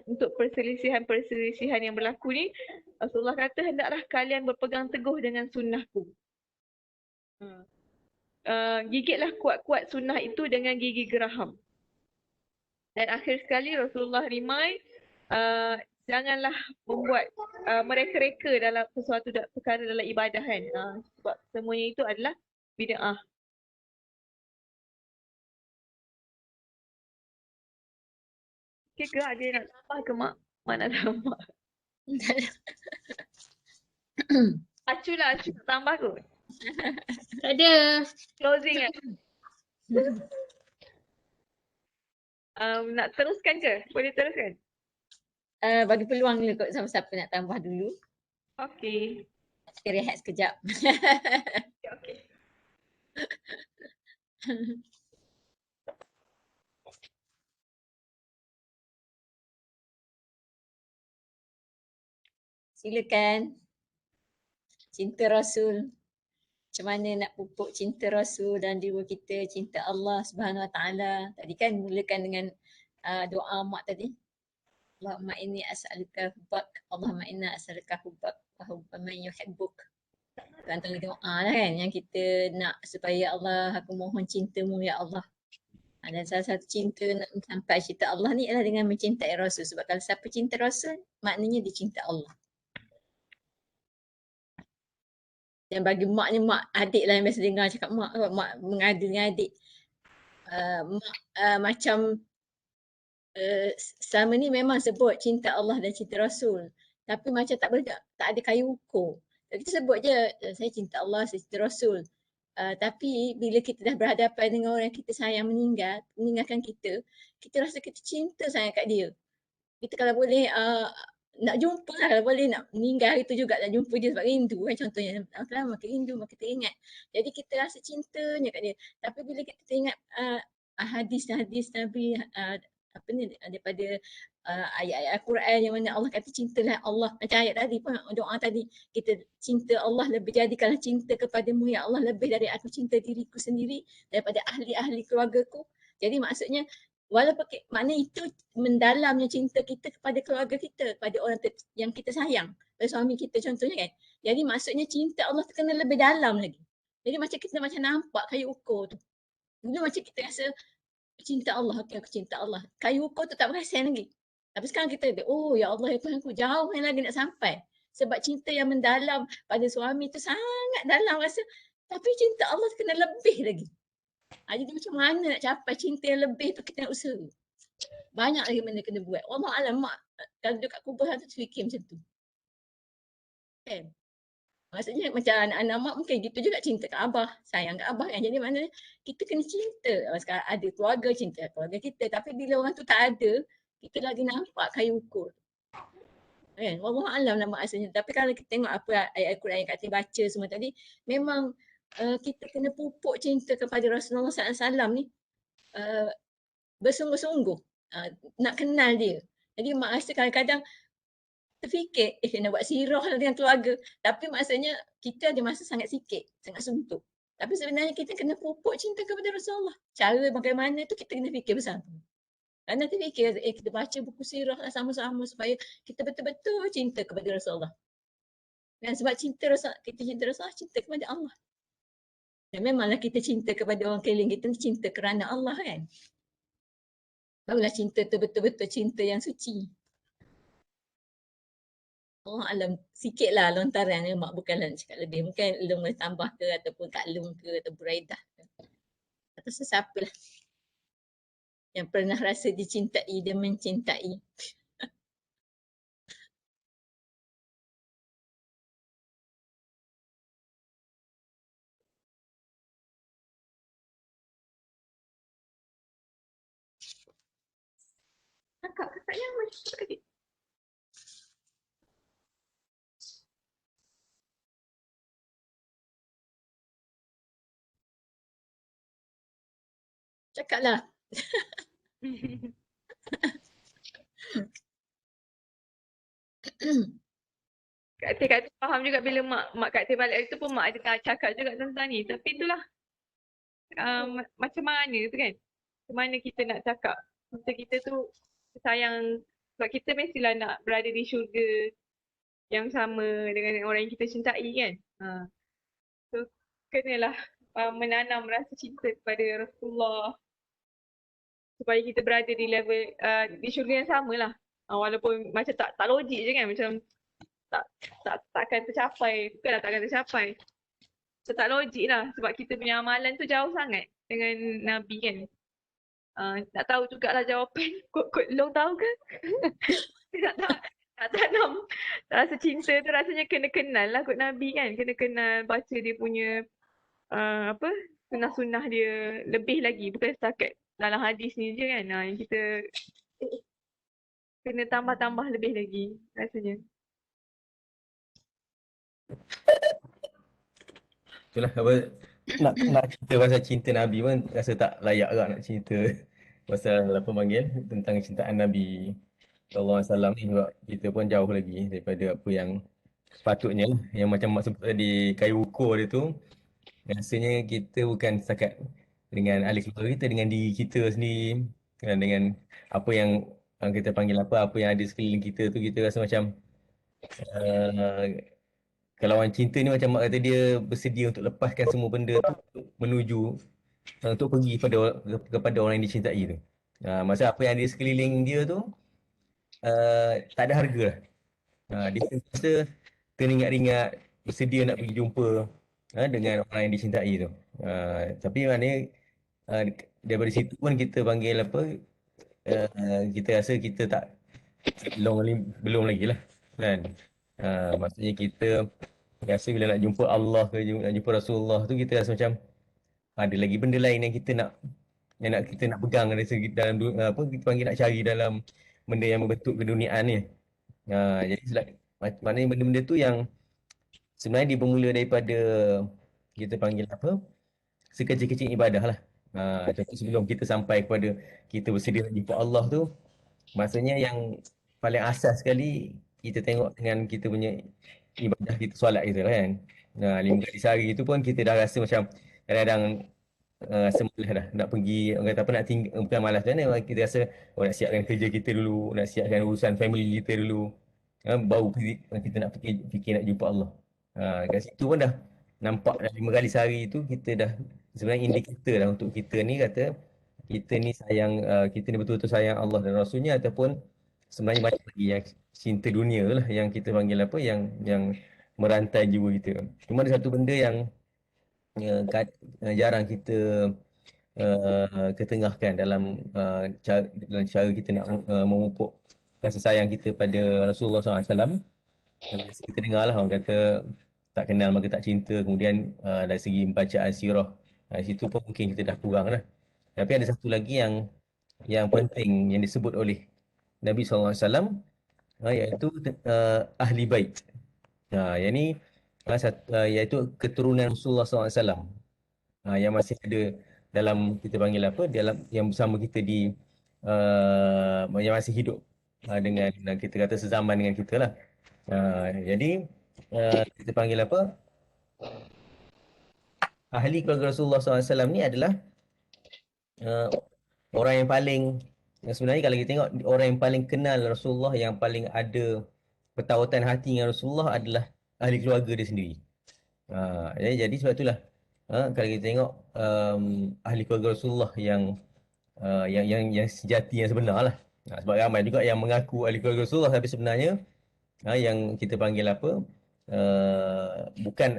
Speaker 2: untuk perselisihan yang berlaku ni, Rasulullah kata hendaklah kalian berpegang teguh dengan sunnahku. Gigitlah kuat-kuat sunnah itu dengan gigi geraham. Dan akhir sekali Rasulullah remind, janganlah membuat mereka-reka dalam sesuatu perkara dalam ibadah kan. Sebab semuanya itu adalah bid'ah. Okay ke ada yang nak tambah ke Mak? Mak nak tambah. Acu lah, Acu nak tambah kot.
Speaker 1: Tak ada.
Speaker 2: Closing kan? Nak teruskan ke? Boleh teruskan?
Speaker 1: Bagi peluang dulu kot siapa-siapa nak tambah dulu.
Speaker 2: Okay.
Speaker 1: Kita rehat sekejap.
Speaker 2: Okay.
Speaker 1: Silakan. Cinta Rasul. Macam mana nak pupuk cinta Rasul dan jiwa kita, cinta Allah Subhanahu Wa Taala. Tadi kan mulakan dengan doa mak tadi. Allahumma inni as'aluka hubbak. Allahumma inna as'aluka hubbak wa hubba man yuhibbuk. Itu antara doa lah kan yang kita nak supaya Allah, aku mohon cintamu ya Allah. Dan salah satu cinta nak sampai cinta Allah ni adalah dengan mencintai Rasul. Sebab kalau siapa cinta Rasul, maknanya dia cinta Allah. Dan bagi mak ni, mak adik lah yang biasa dengar cakap mak mengadu dengan adik. Mak macam selama ni memang sebut cinta Allah dan cinta Rasul. Tapi macam tak boleh, tak ada kayu ukur. Kita sebut je, saya cinta Allah, saya cinta Rasul. Tapi bila kita dah berhadapan dengan orang yang kita sayang meninggalkan kita rasa kita cinta sangat kat dia. Kita kalau boleh nak jumpa lah, kalau boleh nak meninggal itu juga nak jumpa dia sebab rindu kan contohnya. Lama makin rindu, makin teringat. Jadi kita rasa cintanya kat dia. Tapi bila kita teringat hadis Nabi daripada ayat-ayat Al-Quran yang mana Allah kata cintalah Allah. Macam ayat tadi pun, doa tadi. Kita cinta Allah lebih, jadikanlah cinta kepadamu ya Allah lebih dari aku cinta diriku sendiri, daripada ahli-ahli keluargaku. Jadi maksudnya walaupun makna itu mendalamnya cinta kita kepada keluarga kita, kepada orang yang kita sayang, kepada suami kita contohnya kan. Jadi maksudnya cinta Allah tu kena lebih dalam lagi. Jadi macam kita macam nampak kayu ukur tu. Dulu macam kita rasa cinta Allah, okey aku cinta Allah. Kayu ukur tu tak perasan lagi. Tapi sekarang kita ada, oh ya Allah ya Tuhan aku, jauh yang lagi nak sampai. Sebab cinta yang mendalam pada suami tu sangat dalam rasa. Tapi cinta Allah tu kena lebih lagi. Jadi macam mana nak capai cinta yang lebih tu, kita nak usaha. Banyak lagi benda kena buat. Allah alam mak kalau duduk kat kubur tu fikir macam tu. Kan? Maksudnya macam anak-anak mak mungkin gitu juga cinta kat abah, sayang kat abah kan. Jadi maknanya kita kena cinta. Sekarang ada keluarga, cinta keluarga kita. Tapi bila orang tu tak ada, kita lagi nampak kayu ukur. Kan? Allah alam lah maksudnya. Tapi kalau kita tengok apa ayat Al-Quran yang Kak baca semua tadi, memang kita kena pupuk cinta kepada Rasulullah SAW ni bersungguh-sungguh nak kenal dia. Jadi mak rasa kadang-kadang terfikir nak buat sirah dengan keluarga. Tapi maksudnya kita ada masa sangat sikit, sangat suntuk. Tapi sebenarnya kita kena pupuk cinta kepada Rasulullah. Cara bagaimana tu kita kena fikir bersama. Dan nanti fikir kita baca buku sirah lah sama-sama supaya kita betul-betul cinta kepada Rasulullah. Dan sebab kita cinta Rasulullah, cinta kepada Allah. Dan memanglah kita cinta kepada orang keliling kita, cinta kerana Allah kan. Barulah cinta tu betul-betul cinta yang suci. Allah alam sikitlah lontaran ni mak, bukanlah nak cakap lebih. Mungkin Long boleh tambah ke ataupun Kak Long ke atau Buraidah ke. Atau sesiapa lah yang pernah rasa dicintai dan mencintai.
Speaker 2: Kakaknya macam tadi.
Speaker 1: Cakaplah.
Speaker 2: Kak Teh faham juga bila mak Kak Teh balik itu pun mak ada cakap juga tentang ni. Tapi itulah macam mana tu kan. Macam mana kita nak cakap kita tu sayang, sebab kita mestilah nak berada di syurga yang sama dengan orang yang kita cintai kan. So kenalah menanam rasa cinta kepada Rasulullah supaya kita berada di level di syurga yang sama lah. Walaupun macam tak logik je kan, macam takkan tercapai, bukanlah takkan tercapai. So tak logik lah sebab kita punya amalan tu jauh sangat dengan Nabi kan. Tak tahu jugalah jawapan. Kod long tahu ke? nak tanam rasa cinta tu rasanya kena kenal lah kod Nabi kan. Kena kenal, baca dia punya sunnah-sunnah dia lebih lagi. Bukan setakat dalam hadis ni je kan. Yang kita kena tambah-tambah lebih lagi rasanya.
Speaker 4: Itulah apa nak cerita pasal cinta Nabi pun rasa tak layak lah nak cerita pasal apa panggil tentang cintaan Nabi sallallahu alaihi wasallam ni, sebab kita pun jauh lagi daripada apa yang sepatutnya lah. Yang macam Mak sebut tadi, kayu ukur dia tu rasanya kita bukan setakat dengan ahli keluarga kita, dengan diri kita sendiri, dengan apa yang kita panggil apa yang ada sekeliling kita tu, kita rasa macam uh, kalau orang cinta ni macam Mak kata, dia bersedia untuk lepaskan semua benda tu untuk menuju untuk pergi kepada orang yang dicintai tu. Masa apa yang ada sekeliling dia tu tak ada harga lah. Dia rasa teringat-ingat, bersedia nak pergi jumpa dengan orang yang dicintai tu. Tapi maknanya daripada situ pun kita panggil apa, kita rasa kita tak belum lagi lah kan. Maksudnya kita rasa bila nak jumpa Allah ke nak jumpa Rasulullah tu, kita rasa macam ada lagi benda lain yang kita nak kita nak pegang dari segi dalam apa kita panggil nak cari dalam benda yang membentuk keduniaan ni. Jadi maknanya benda-benda tu yang sebenarnya dia bermula daripada kita panggil apa, sekecil-kecil ibadah lah. Contoh sebelum kita sampai kepada kita bersedia nak jumpa Allah tu, maksudnya yang paling asas sekali kita tengok dengan kita punya ibadah kita, solat kita lah kan. 5 kali sehari tu pun kita dah rasa macam kadang-kadang rasa malas dah nak pergi, orang kata apa, nak tinggal, bukan malas kan, kita rasa nak siapkan kerja kita dulu, nak siapkan urusan family kita dulu, baru kita nak fikir nak jumpa Allah. Kat situ pun dah nampak dah 5 kali sehari tu kita dah sebenarnya indikator dah untuk kita ni, kata kita ni sayang, kita ni betul-betul sayang Allah dan Rasulnya, ataupun sebenarnya banyak lagi yang cinta dunia lah yang kita panggil apa, yang merantai jiwa kita. Cuma ada satu benda yang jarang kita ketengahkan dalam cara kita nak memupuk kasih sayang kita pada Rasulullah SAW. Kita dengar lah orang kata tak kenal maka tak cinta. Kemudian dari segi bacaan sirah, situ pun mungkin kita dah kurang lah. Tapi ada satu lagi yang penting yang disebut oleh Nabi SAW, iaitu ahli bait. Yang ni iaitu keturunan Rasulullah SAW yang masih ada dalam, kita panggil apa, dalam yang bersama kita di yang masih hidup dengan kita kata sezaman dengan kita lah. Jadi kita panggil apa, ahli keluarga Rasulullah SAW ni adalah orang yang paling, sebenarnya kalau kita tengok, orang yang paling kenal Rasulullah, yang paling ada pertawatan hati dengan Rasulullah adalah ahli keluarga dia sendiri. Jadi sebab itulah kalau kita tengok ahli keluarga Rasulullah yang sejati, yang sebenar lah. Sebab ramai juga yang mengaku ahli keluarga Rasulullah tapi sebenarnya yang kita panggil apa, bukan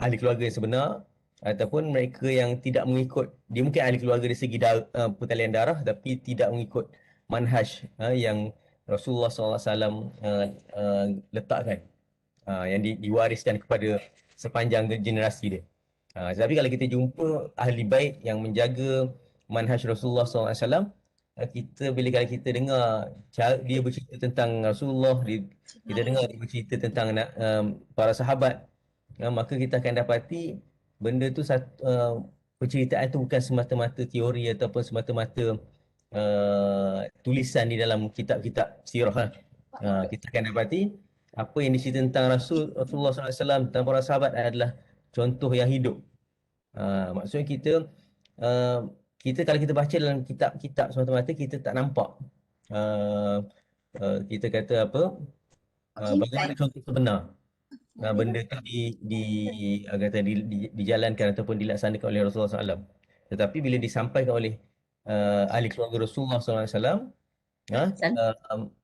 Speaker 4: ahli keluarga yang sebenar, ataupun mereka yang tidak mengikut, dia mungkin ahli keluarga dari segi pertalian darah tapi tidak mengikut manhaj yang Rasulullah SAW letakkan, yang diwariskan kepada sepanjang generasi dia. Tapi kalau kita jumpa ahli bait yang menjaga manhaj Rasulullah SAW, bila kita dengar dia bercerita tentang Rasulullah, kita dengar dia bercerita tentang para sahabat, maka kita akan dapati benda tu penceritaan tu bukan semata-mata teori ataupun semata-mata tulisan di dalam kitab-kitab sirah lah. Kita akan dapati apa yang dicerita tentang Rasulullah SAW, tentang para sahabat adalah contoh yang hidup. Maksudnya kita kalau kita baca dalam kitab-kitab semata-mata kita tak nampak kita kata apa bagaimana contoh sebenar benda tu kata dijalankan ataupun dilaksanakan oleh Rasulullah SAW. Tetapi bila disampaikan oleh ahli keluarga Rasulullah SAW,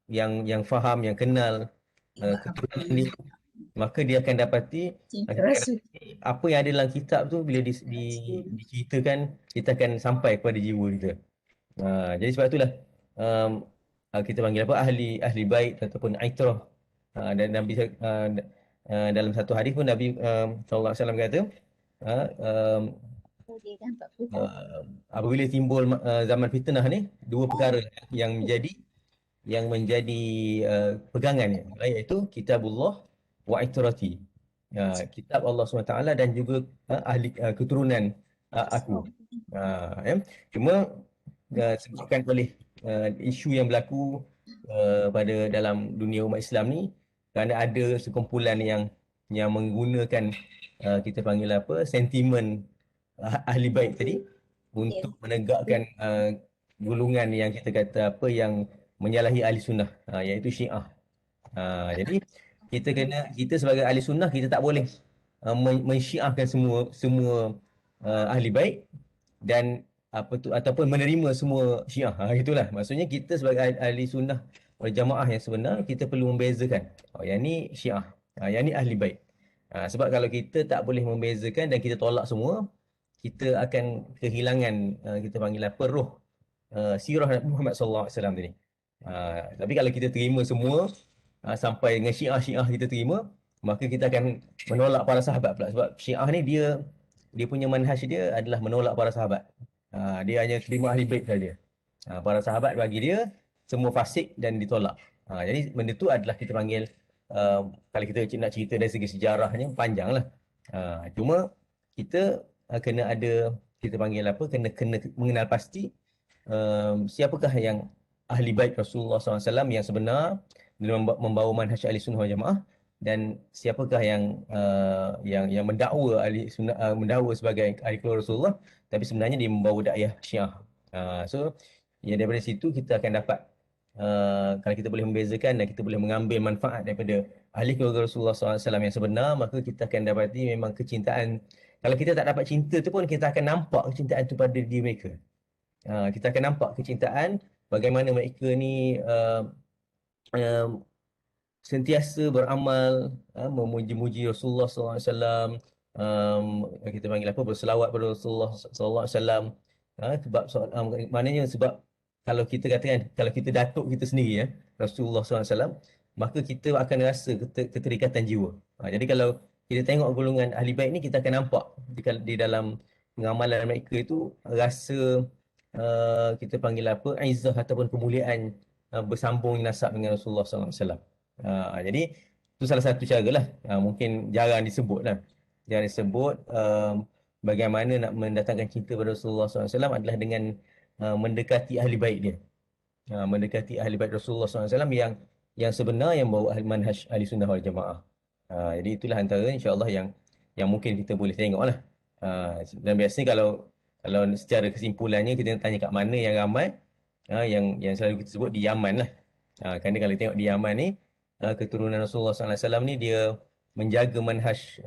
Speaker 4: yang faham, yang kenal keturunan dia, maka dia akan dapati apa yang ada dalam kitab tu bila diceritakan, kita akan sampai kepada jiwa kita. Jadi sebab itulah kita panggil apa ahli bait ataupun aitrah. Dan Nabi dalam satu hadis pun Nabi sallallahu alaihi wasallam kata apabila timbul zaman fitnah ni, dua perkara yang menjadi pegangannya, iaitu kitabullah wa itrati. Kitab Allah SWT dan juga ahli keturunan aku. Cuma sebabkan oleh isu yang berlaku pada dalam dunia umat Islam ni, kerana ada sekumpulan yang menggunakan kita panggil apa, sentimen ahli bait tadi untuk menegakkan golongan yang kita kata apa, yang menyalahi ahli sunnah, iaitu Syiah. Jadi kita sebagai ahli sunnah, kita tak boleh mensyiahkan semua ahli bait dan ataupun menerima semua Syiah. Itulah maksudnya kita sebagai ahli sunnah wal jamaah yang sebenar, kita perlu membezakan yang ni Syiah, yang ni ahli bait. Sebab kalau kita tak boleh membezakan dan kita tolak semua, kita akan kehilangan kita panggil apa, roh sirah Nabi Muhammad sallallahu alaihi wasallam tadi. Tapi kalau kita terima semua sampai dengan Syiah kita terima, maka kita akan menolak para sahabat pula. Sebab Syiah ni dia punya manhaj dia adalah menolak para sahabat. Dia hanya terima ahli bait saja. Para sahabat bagi dia semua fasik dan ditolak. Jadi benda tu adalah kita panggil kalau kita nak cerita dari segi sejarahnya panjanglah. Cuma kita kena ada kita panggil apa, kena mengenal pasti siapakah yang ahli bait Rasulullah SAW yang sebenar dalam membawa manhaj ahli sunnah wal jamaah, dan siapakah yang mendakwa ahli sunnah, mendakwa sebagai ahli keluarga Rasulullah tapi sebenarnya dia membawa dakwah Syiah. So daripada situ kita akan dapat kalau kita boleh membezakan dan kita boleh mengambil manfaat daripada ahli keluarga Rasulullah SAW yang sebenar, maka kita akan dapati memang kecintaan. Kalau kita tak dapat cinta tu pun, kita akan nampak kecintaan tu pada diri mereka. Kita akan nampak kecintaan bagaimana mereka ni sentiasa beramal memuji-muji Rasulullah SAW, kita panggil apa, berselawat pada Rasulullah SAW. Maknanya sebab kalau kita katakan, kalau kita datuk kita sendiri Rasulullah SAW, maka kita akan rasa keterikatan jiwa. Jadi kalau kita tengok golongan ahli bait ni, kita akan nampak di dalam pengamalan mereka itu rasa kita panggil apa, izzah ataupun kemuliaan bersambung nasab dengan Rasulullah SAW. Jadi itu salah satu cara lah. Mungkin jarang disebut lah. Jarang disebut bagaimana nak mendatangkan cinta pada Rasulullah SAW adalah dengan mendekati ahli bait dia. Mendekati ahli bait Rasulullah SAW yang sebenar, yang bawa manhaj ahli sunnah wal jamaah. Jadi itulah antara insya-Allah yang mungkin kita boleh tengok lah. Dan biasanya kalau secara kesimpulannya kita tanya kat mana yang ramai, yang selalu kita sebut di Yaman lah. Kerana kalau tengok di Yaman ni, keturunan Rasulullah SAW ni dia menjaga manhaj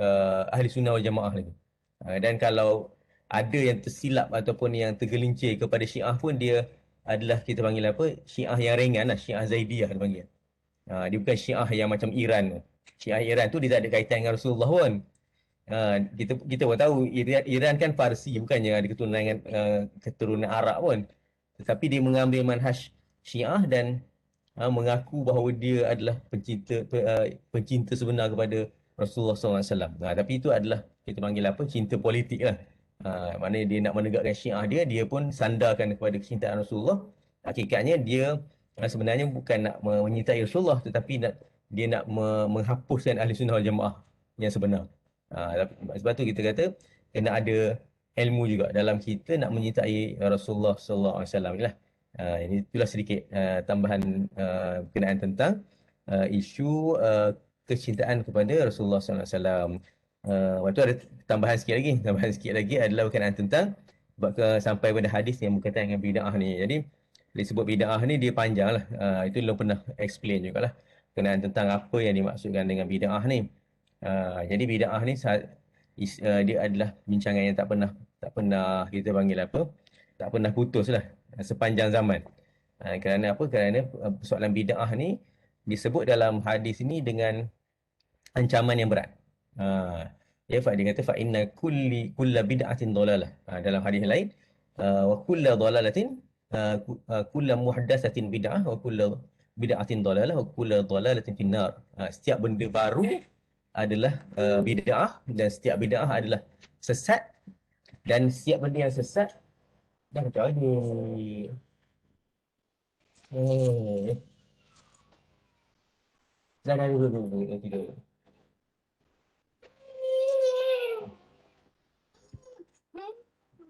Speaker 4: ahli sunnah wal jamaah lagi. Dan kalau ada yang tersilap ataupun yang tergelincir kepada Syiah pun, dia adalah kita panggil apa, Syiah yang ringan lah, Syiah Zaidiyah dia panggil. Dia bukan Syiah yang macam Iran. Syiah Iran tu dia tak ada kaitan dengan Rasulullah pun. Kita pun tahu Iran kan Parsi, bukannya ada keturunan Arab pun. Tetapi dia mengambil manhaj Syiah dan mengaku bahawa dia adalah pencinta sebenar kepada Rasulullah SAW. Tapi itu adalah kita panggil apa, cinta politik lah. Maknanya dia nak menegakkan Syiah dia pun sandarkan kepada kecintaan Rasulullah. Hakikatnya dia sebenarnya bukan nak menyintai Rasulullah, tetapi dia nak menghapuskan ahli sunnah wal jamaah yang sebenar. Sebab tu kita kata kena ada ilmu juga dalam kita nak menyintai Rasulullah sallallahu alaihi wasallam lah. Ini itulah sedikit tambahan berkenaan tentang isu kecintaan kepada Rasulullah sallallahu alaihi wasallam. Waktu ada tambahan sikit lagi adalah berkenaan tentang sampai pada hadis yang berkaitan dengan bid'ah ni. Jadi disebut bid'ah ni dia panjang lah. Itu Long pernah explain jugalah kenaan tentang apa yang dimaksudkan dengan bid'ah ni. Jadi bid'ah ni dia adalah bincangan yang tak pernah kita panggil apa? Tak pernah putus lah sepanjang zaman. Kerana apa? Kerana persoalan bid'ah ni disebut dalam hadis ini dengan ancaman yang berat. Dia kata fa inna kulla bid'atin dhalalah. Dalam hadis lain wa kulla dhalalatin kulla muhdatsatin bid'ah wa kulla bid'atin dhalalah wa kulla dhalalatin finnar. Setiap benda baru adalah bid'ah dan setiap bid'ah adalah sesat dan setiap benda yang sesat dah jadi. Dah tidur.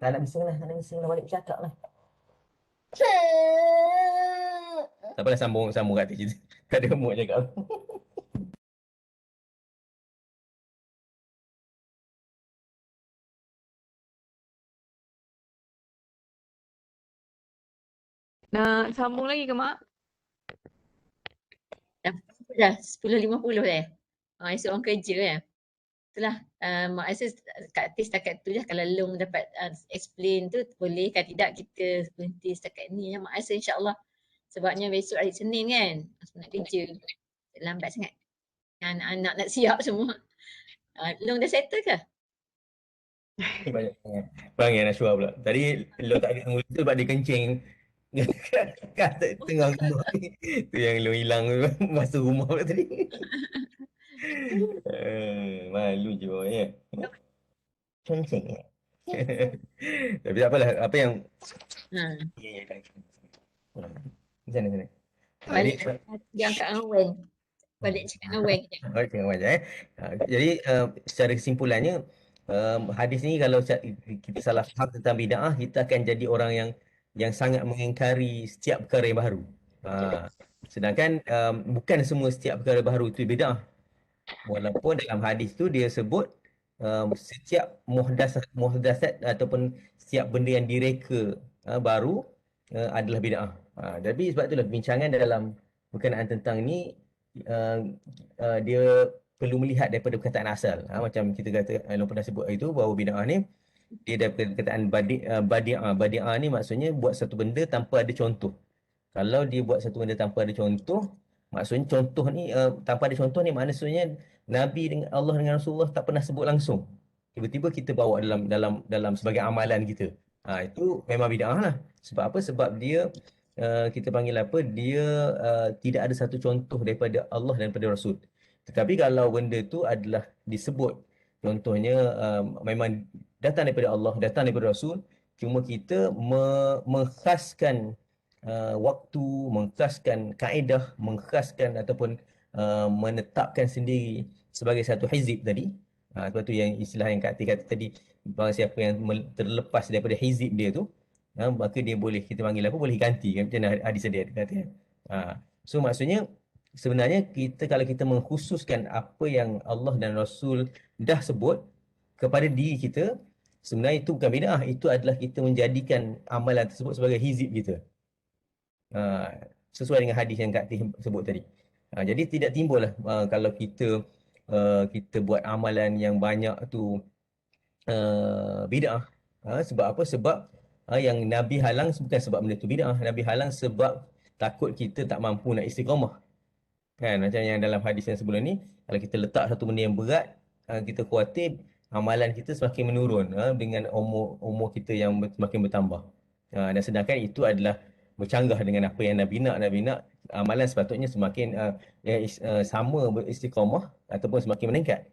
Speaker 4: Tak nak bising lah, balik bercakap lah. Tak apalah, sambung kat cerita. Kat dia mood cakap.
Speaker 2: Nak sambung lagi ke Mak?
Speaker 1: Dah 10.50 dah. Esok orang kerja kan. Itulah, Mak rasa kat setakat tu je. Kalau Long dapat explain tu boleh, kalau tidak kita berhenti setakat ni. Mak rasa insyaAllah. Sebabnya besok hari Senin kan. Nak kerja. Lambat sangat. Anak-anak nak siap semua. Long dah settle ke?
Speaker 4: Panggil Nashua pula. Tadi Long tak ada mula tu sebab dia kencing. Kat tengah rumah ni. Tu yang Long hilang masuk rumah pula tadi. Malu je orang ya. Kencing ya. Tapi tak apalah. Apa yang sana.
Speaker 1: Balik dia angkat dengan Wen. Balik cakap dengan Wen kejap.
Speaker 4: Baik, tengok macam Jadi secara kesimpulannya hadis ni kalau kita salah faham tentang bid'ah, kita akan jadi orang yang sangat mengingkari setiap perkara yang baru. Sedangkan bukan semua setiap perkara baru itu bid'ah. Walaupun dalam hadis tu dia sebut setiap muhdasat ataupun setiap benda yang direka baru adalah bid'ah. Tapi sebab itulah bincangan dalam berkenaan tentang ni dia perlu melihat daripada perkataan asal. Macam kita kata, Long pernah sebut itu bahawa bid'ah ni dia daripada perkataan badi'ah. Badi'ah ni maksudnya buat satu benda tanpa ada contoh. Kalau dia buat satu benda tanpa ada contoh, maksudnya contoh ni tanpa ada contoh ni maksudnya Nabi dengan Allah dengan Rasulullah tak pernah sebut langsung. Tiba-tiba kita bawa dalam sebagai amalan kita. Itu memang bid'ah lah. Sebab apa? Sebab dia kita panggil apa? Dia tidak ada satu contoh daripada Allah dan daripada Rasul. Tetapi kalau benda tu adalah disebut, contohnya memang datang daripada Allah, datang daripada Rasul, cuma kita mengkhaskan waktu, mengkhaskan kaedah, mengkhaskan ataupun menetapkan sendiri sebagai satu hizib tadi. Sebab tu yang istilah yang Kak Ati kata tadi, bahawa siapa yang terlepas daripada hizib dia tu, maka dia boleh, kita panggil apa, boleh ganti kan, macam hadis tadi kata. So maksudnya sebenarnya kalau kita mengkhususkan apa yang Allah dan Rasul dah sebut kepada diri kita, sebenarnya itu bukan bid'ah, itu adalah kita menjadikan amalan tersebut sebagai hizib kita. Sesuai dengan hadis yang Kak Ati sebut tadi. Jadi tidak timbul lah kalau kita buat amalan yang banyak tu bid'ah. Sebab apa? Sebab yang Nabi halang bukan sebab benda tu bid'ah. Nabi halang sebab takut kita tak mampu nak istiqamah. Kan? Macam yang dalam hadis yang sebelum ni, kalau kita letak satu benda yang berat, kita khawatir amalan kita semakin menurun dengan umur kita yang semakin bertambah. Dan sedangkan itu adalah bercanggah dengan apa yang Nabi nak. Nabi nak amalan sepatutnya semakin sama beristiqamah ataupun semakin meningkat.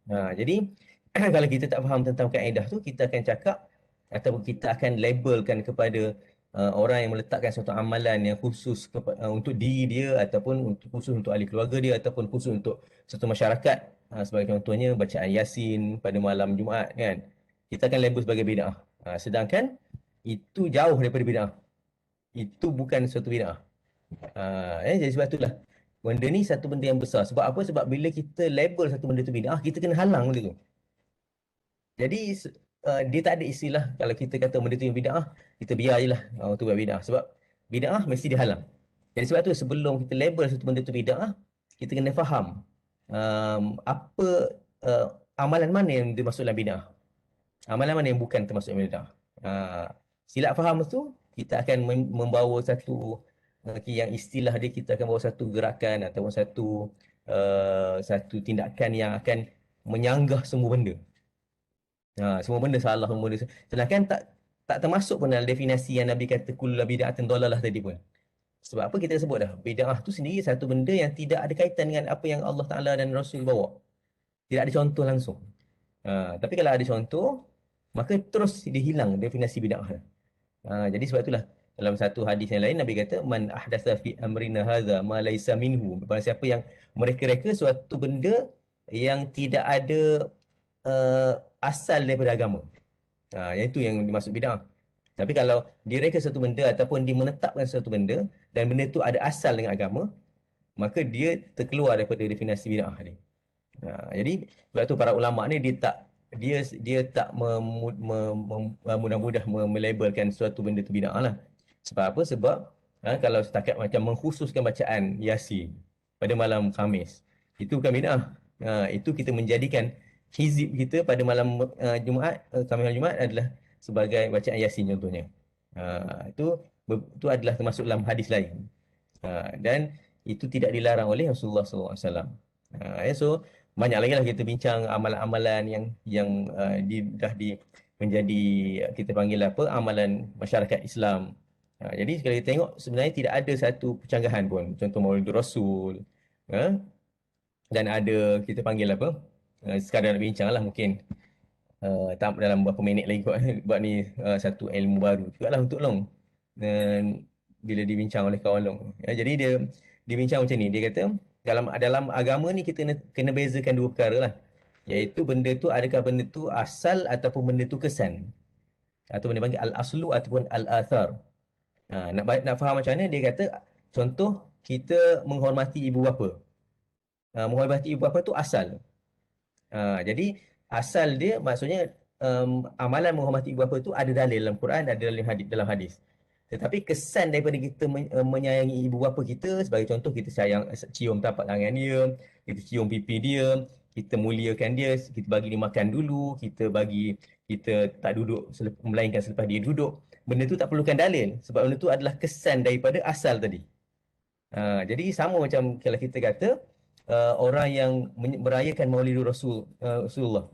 Speaker 4: Jadi kalau kita tak faham tentang kaedah tu, kita akan cakap ataupun kita akan labelkan kepada orang yang meletakkan suatu amalan yang khusus untuk diri dia ataupun khusus untuk ahli keluarga dia ataupun khusus untuk satu masyarakat. Sebagai contohnya bacaan Yasin pada malam Jumaat kan. Kita akan label sebagai bid'ah. Sedangkan itu jauh daripada bid'ah. Itu bukan suatu bid'ah. Jadi sebab itulah benda ni satu benda yang besar. Sebab apa? Sebab bila kita label satu benda tu bid'ah, kita kena halang benda tu. Jadi dia tak ada istilah kalau kita kata benda tu yang bid'ah, kita biar je lah orang tu buat bid'ah. Sebab bid'ah mesti dihalang. Jadi sebab tu sebelum kita label satu benda tu bid'ah, kita kena faham apa amalan mana yang dimaksud dalam bid'ah. Amalan mana yang bukan termasuk dalam bid'ah. Silap faham tu, kita akan membawa satu yang istilah dia, kita akan bawa satu gerakan ataupun satu tindakan yang akan menyanggah semua benda. Semua benda salah, semua benda. Sedangkan tak termasuk pun dalam definisi yang Nabi kata kullu bid'atin dalalah tadi pun. Sebab apa kita sebut dah? Bid'ah tu sendiri satu benda yang tidak ada kaitan dengan apa yang Allah Ta'ala dan Rasul bawa. Tidak ada contoh langsung. Tapi kalau ada contoh, maka terus dia hilang definisi bid'ah. Jadi sebab itulah dalam satu hadis yang lain Nabi kata man ahdatsa fi amrina hadza ma laysa minhu. Barang siapa yang mereka-reka suatu benda yang tidak ada asal daripada agama. Yang itu yang dimaksud bid'ah. Tapi kalau direka satu benda ataupun dia menetapkan satu benda dan benda itu ada asal dengan agama, maka dia terkeluar daripada definisi bid'ah ni. Jadi sebab tu para ulama ni dia tak mudah-mudah melabelkan suatu benda tu bid'ah lah. Sebab apa? Sebab kalau setakat macam mengkhususkan bacaan Yasin pada malam Khamis, itu bukan bid'ah. Itu kita menjadikan hizib kita pada malam Jumaat, Khamis malam Jumaat adalah sebagai bacaan Yasin contohnya. Itu adalah termasuk dalam hadis lain. Dan itu tidak dilarang oleh Rasulullah SAW. So banyak lagi lah kita bincang amalan-amalan yang menjadi kita panggil apa, amalan masyarakat Islam. Jadi kalau kita tengok sebenarnya tidak ada satu percanggahan pun. Contoh Maulid Rasul. Dan ada kita panggil apa, sekadar nak bincang lah mungkin. Tak dalam berapa minit lagi buat ni satu ilmu baru jugalah untuk Long. Dan bila dibincang oleh kawan Long. Jadi dia bincang macam ni. Dia kata dalam agama ni kita kena bezakan dua perkara lah. Iaitu benda tu, adakah benda tu asal ataupun benda tu kesan. Atau benda panggil al-aslu ataupun al-athar. Nak faham macam mana, dia kata contoh kita menghormati ibu bapa. Menghormati ibu bapa tu asal. Jadi asal dia maksudnya amalan menghormati ibu bapa tu ada dalil dalam Quran, ada dalam hadis. Tetapi kesan daripada kita menyayangi ibu bapa kita, sebagai contoh kita cium tapak tangan dia, kita cium pipi dia, kita muliakan dia, kita bagi dia makan dulu, kita tak duduk melainkan selepas dia duduk. Benda tu tak perlukan dalil sebab benda tu adalah kesan daripada asal tadi. Jadi sama macam kalau kita kata orang yang merayakan Maulid Rasulullah.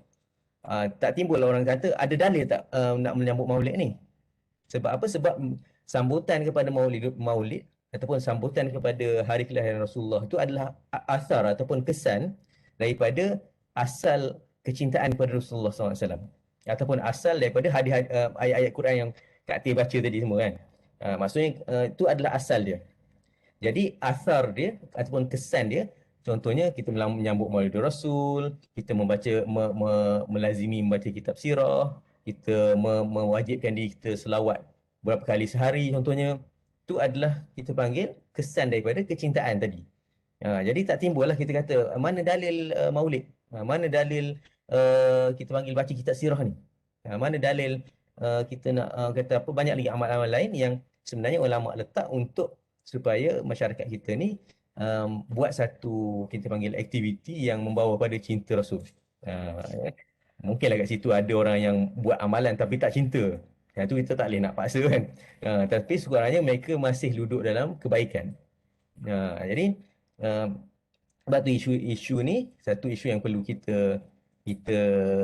Speaker 4: Tak timbul orang kata ada dalil tak nak menyambut Maulid ni. Sebab apa? Sebab sambutan kepada Maulid ataupun sambutan kepada hari kelahiran Rasulullah itu adalah asar ataupun kesan daripada asal kecintaan kepada Rasulullah SAW. Ataupun asal daripada ayat-ayat Quran yang Kak Teh baca tadi semua kan. Maksudnya itu adalah asal dia. Jadi asar dia ataupun kesan dia, contohnya kita menyambut Maulid Rasul, kita melazimi membaca kitab sirah, kita mewajibkan diri kita selawat berapa kali sehari contohnya. Itu adalah kita panggil kesan daripada kecintaan tadi. Jadi tak timbul lah kita kata mana dalil Maulid, mana dalil kita panggil baca kitab sirah ni, mana dalil kita nak kata apa, banyak lagi amal-amal lain yang sebenarnya ulama letak untuk supaya masyarakat kita ni buat satu kita panggil aktiviti yang membawa pada cinta Rasul. Mungkinlah kat situ ada orang yang buat amalan tapi tak cinta. Yang tu kita tak boleh nak paksa kan. Tapi sekurang-kurangnya mereka masih duduk dalam kebaikan. Jadi sebab tu isu ni satu isu yang perlu kita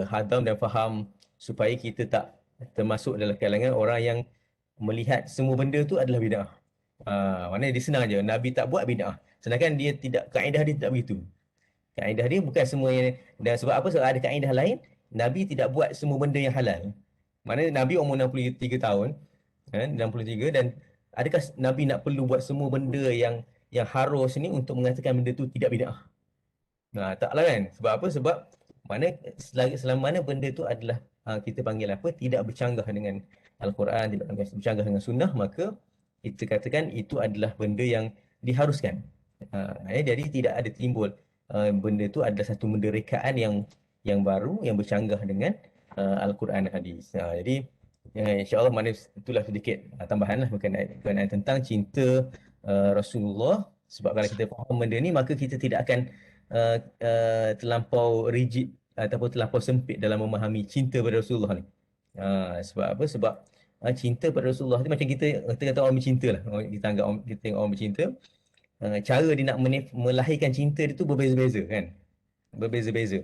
Speaker 4: hadam dan faham supaya kita tak termasuk dalam kalangan orang yang melihat semua benda tu adalah bid'ah. Maknanya dia senang je, Nabi tak buat bid'ah. Sedangkan dia tidak, kaedah dia tak begitu. Kaedah dia bukan semuanya. Dan sebab apa? Sebab ada kaedah lain, Nabi tidak buat semua benda yang halal. Maknanya Nabi umur 63 tahun, 63, dan adakah Nabi nak perlu buat semua benda yang harus ni untuk mengatakan benda tu tidak bid'ah? Taklah kan? Sebab apa? Sebab selama mana benda tu adalah kita panggil apa? Tidak bercanggah dengan Al-Quran, tidak bercanggah dengan sunnah, maka kita katakan itu adalah benda yang diharuskan. Jadi tidak ada timbul benda tu adalah satu benda rekaan yang baru, yang bercanggah dengan Al-Quran dan hadis. Jadi insya-Allah mana itulah sedikit tambahanlah berkenaan tentang cinta Rasulullah. Sebab kalau kita faham benda ni maka kita tidak akan terlampau rigid ataupun terlampau sempit dalam memahami cinta pada Rasulullah ni. Sebab apa? Sebab cinta pada Rasulullah ni macam kita kata orang bercinta lah. Kita anggap kita tengok orang bercinta, cara dia nak melahirkan cinta dia tu berbeza-beza kan. Berbeza-beza.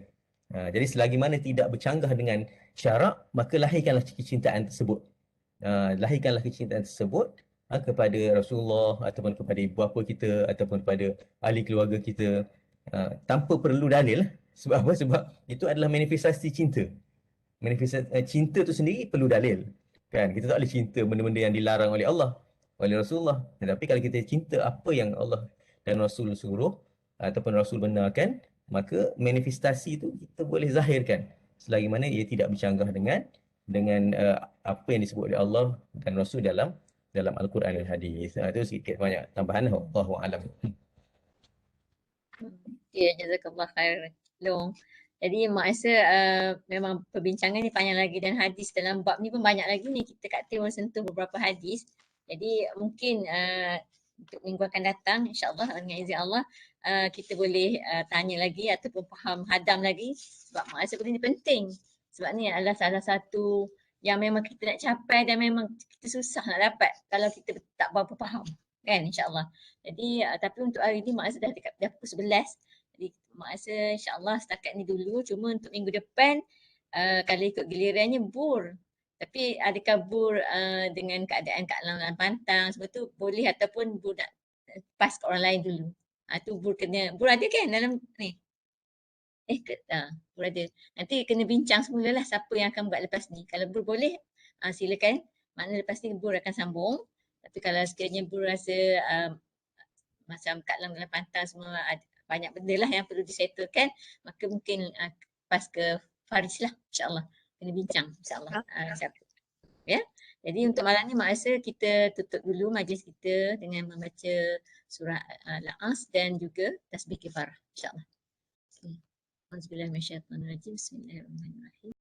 Speaker 4: Jadi selagi mana tidak bercanggah dengan syarak, maka lahirkanlah kecintaan tersebut. Lahirkanlah kecintaan tersebut kepada Rasulullah ataupun kepada ibu bapa kita ataupun kepada ahli keluarga kita, tanpa perlu dalil. Sebab apa? Sebab itu adalah manifestasi cinta. Manifestasi cinta tu sendiri perlu dalil. Kan? Kita tak boleh cinta benda-benda yang dilarang oleh Allah, oleh Rasulullah. Tetapi kalau kita cinta apa yang Allah dan Rasul suruh ataupun Rasul benarkan, maka manifestasi itu kita boleh zahirkan selagi mana ia tidak bercanggah dengan apa yang disebut oleh Allah dan Rasul dalam Al-Quran dan hadis. Itu sedikit banyak tambahan. Wallahu a'lam.
Speaker 1: Ya, jazakallah khair Long. Jadi mak rasa memang perbincangan ni panjang lagi dan hadis dalam bab ni pun banyak lagi ni. Kita kat Tim sentuh beberapa hadis. Jadi mungkin untuk minggu akan datang insya-Allah dengan izin Allah kita boleh tanya lagi ataupun faham hadam lagi sebab mak rasa benda ni penting. Sebab ni adalah salah satu yang memang kita nak capai dan memang kita susah nak dapat kalau kita tak berapa faham kan insya-Allah. Jadi tapi untuk hari ni mak rasa dah pukul 11. Jadi mak rasa insya-Allah setakat ni dulu. Cuma untuk minggu depan kalau ikut gilirannya bur. Tapi adakah bur dengan keadaan Kak Lang dalam pantang sebab tu boleh ataupun bur nak pass ke orang lain dulu. Tu bur ada kan dalam ni? Bur ada. Nanti kena bincang semula lah siapa yang akan buat lepas ni. Kalau bur boleh silakan. Maknanya lepas ni bur akan sambung. Tapi kalau sekiranya bur rasa macam Kak Lang dalam pantang semua ada banyak benda lah yang perlu disettlekan, maka mungkin pas ke Faris lah insyaAllah. Kena bincang insyaAllah. Ya. Jadi untuk malam ni mak rasa kita tutup dulu majlis kita dengan membaca surah Al-As dan juga tasbih kifarah insyaAllah. Bismillahirrahmanirrahim.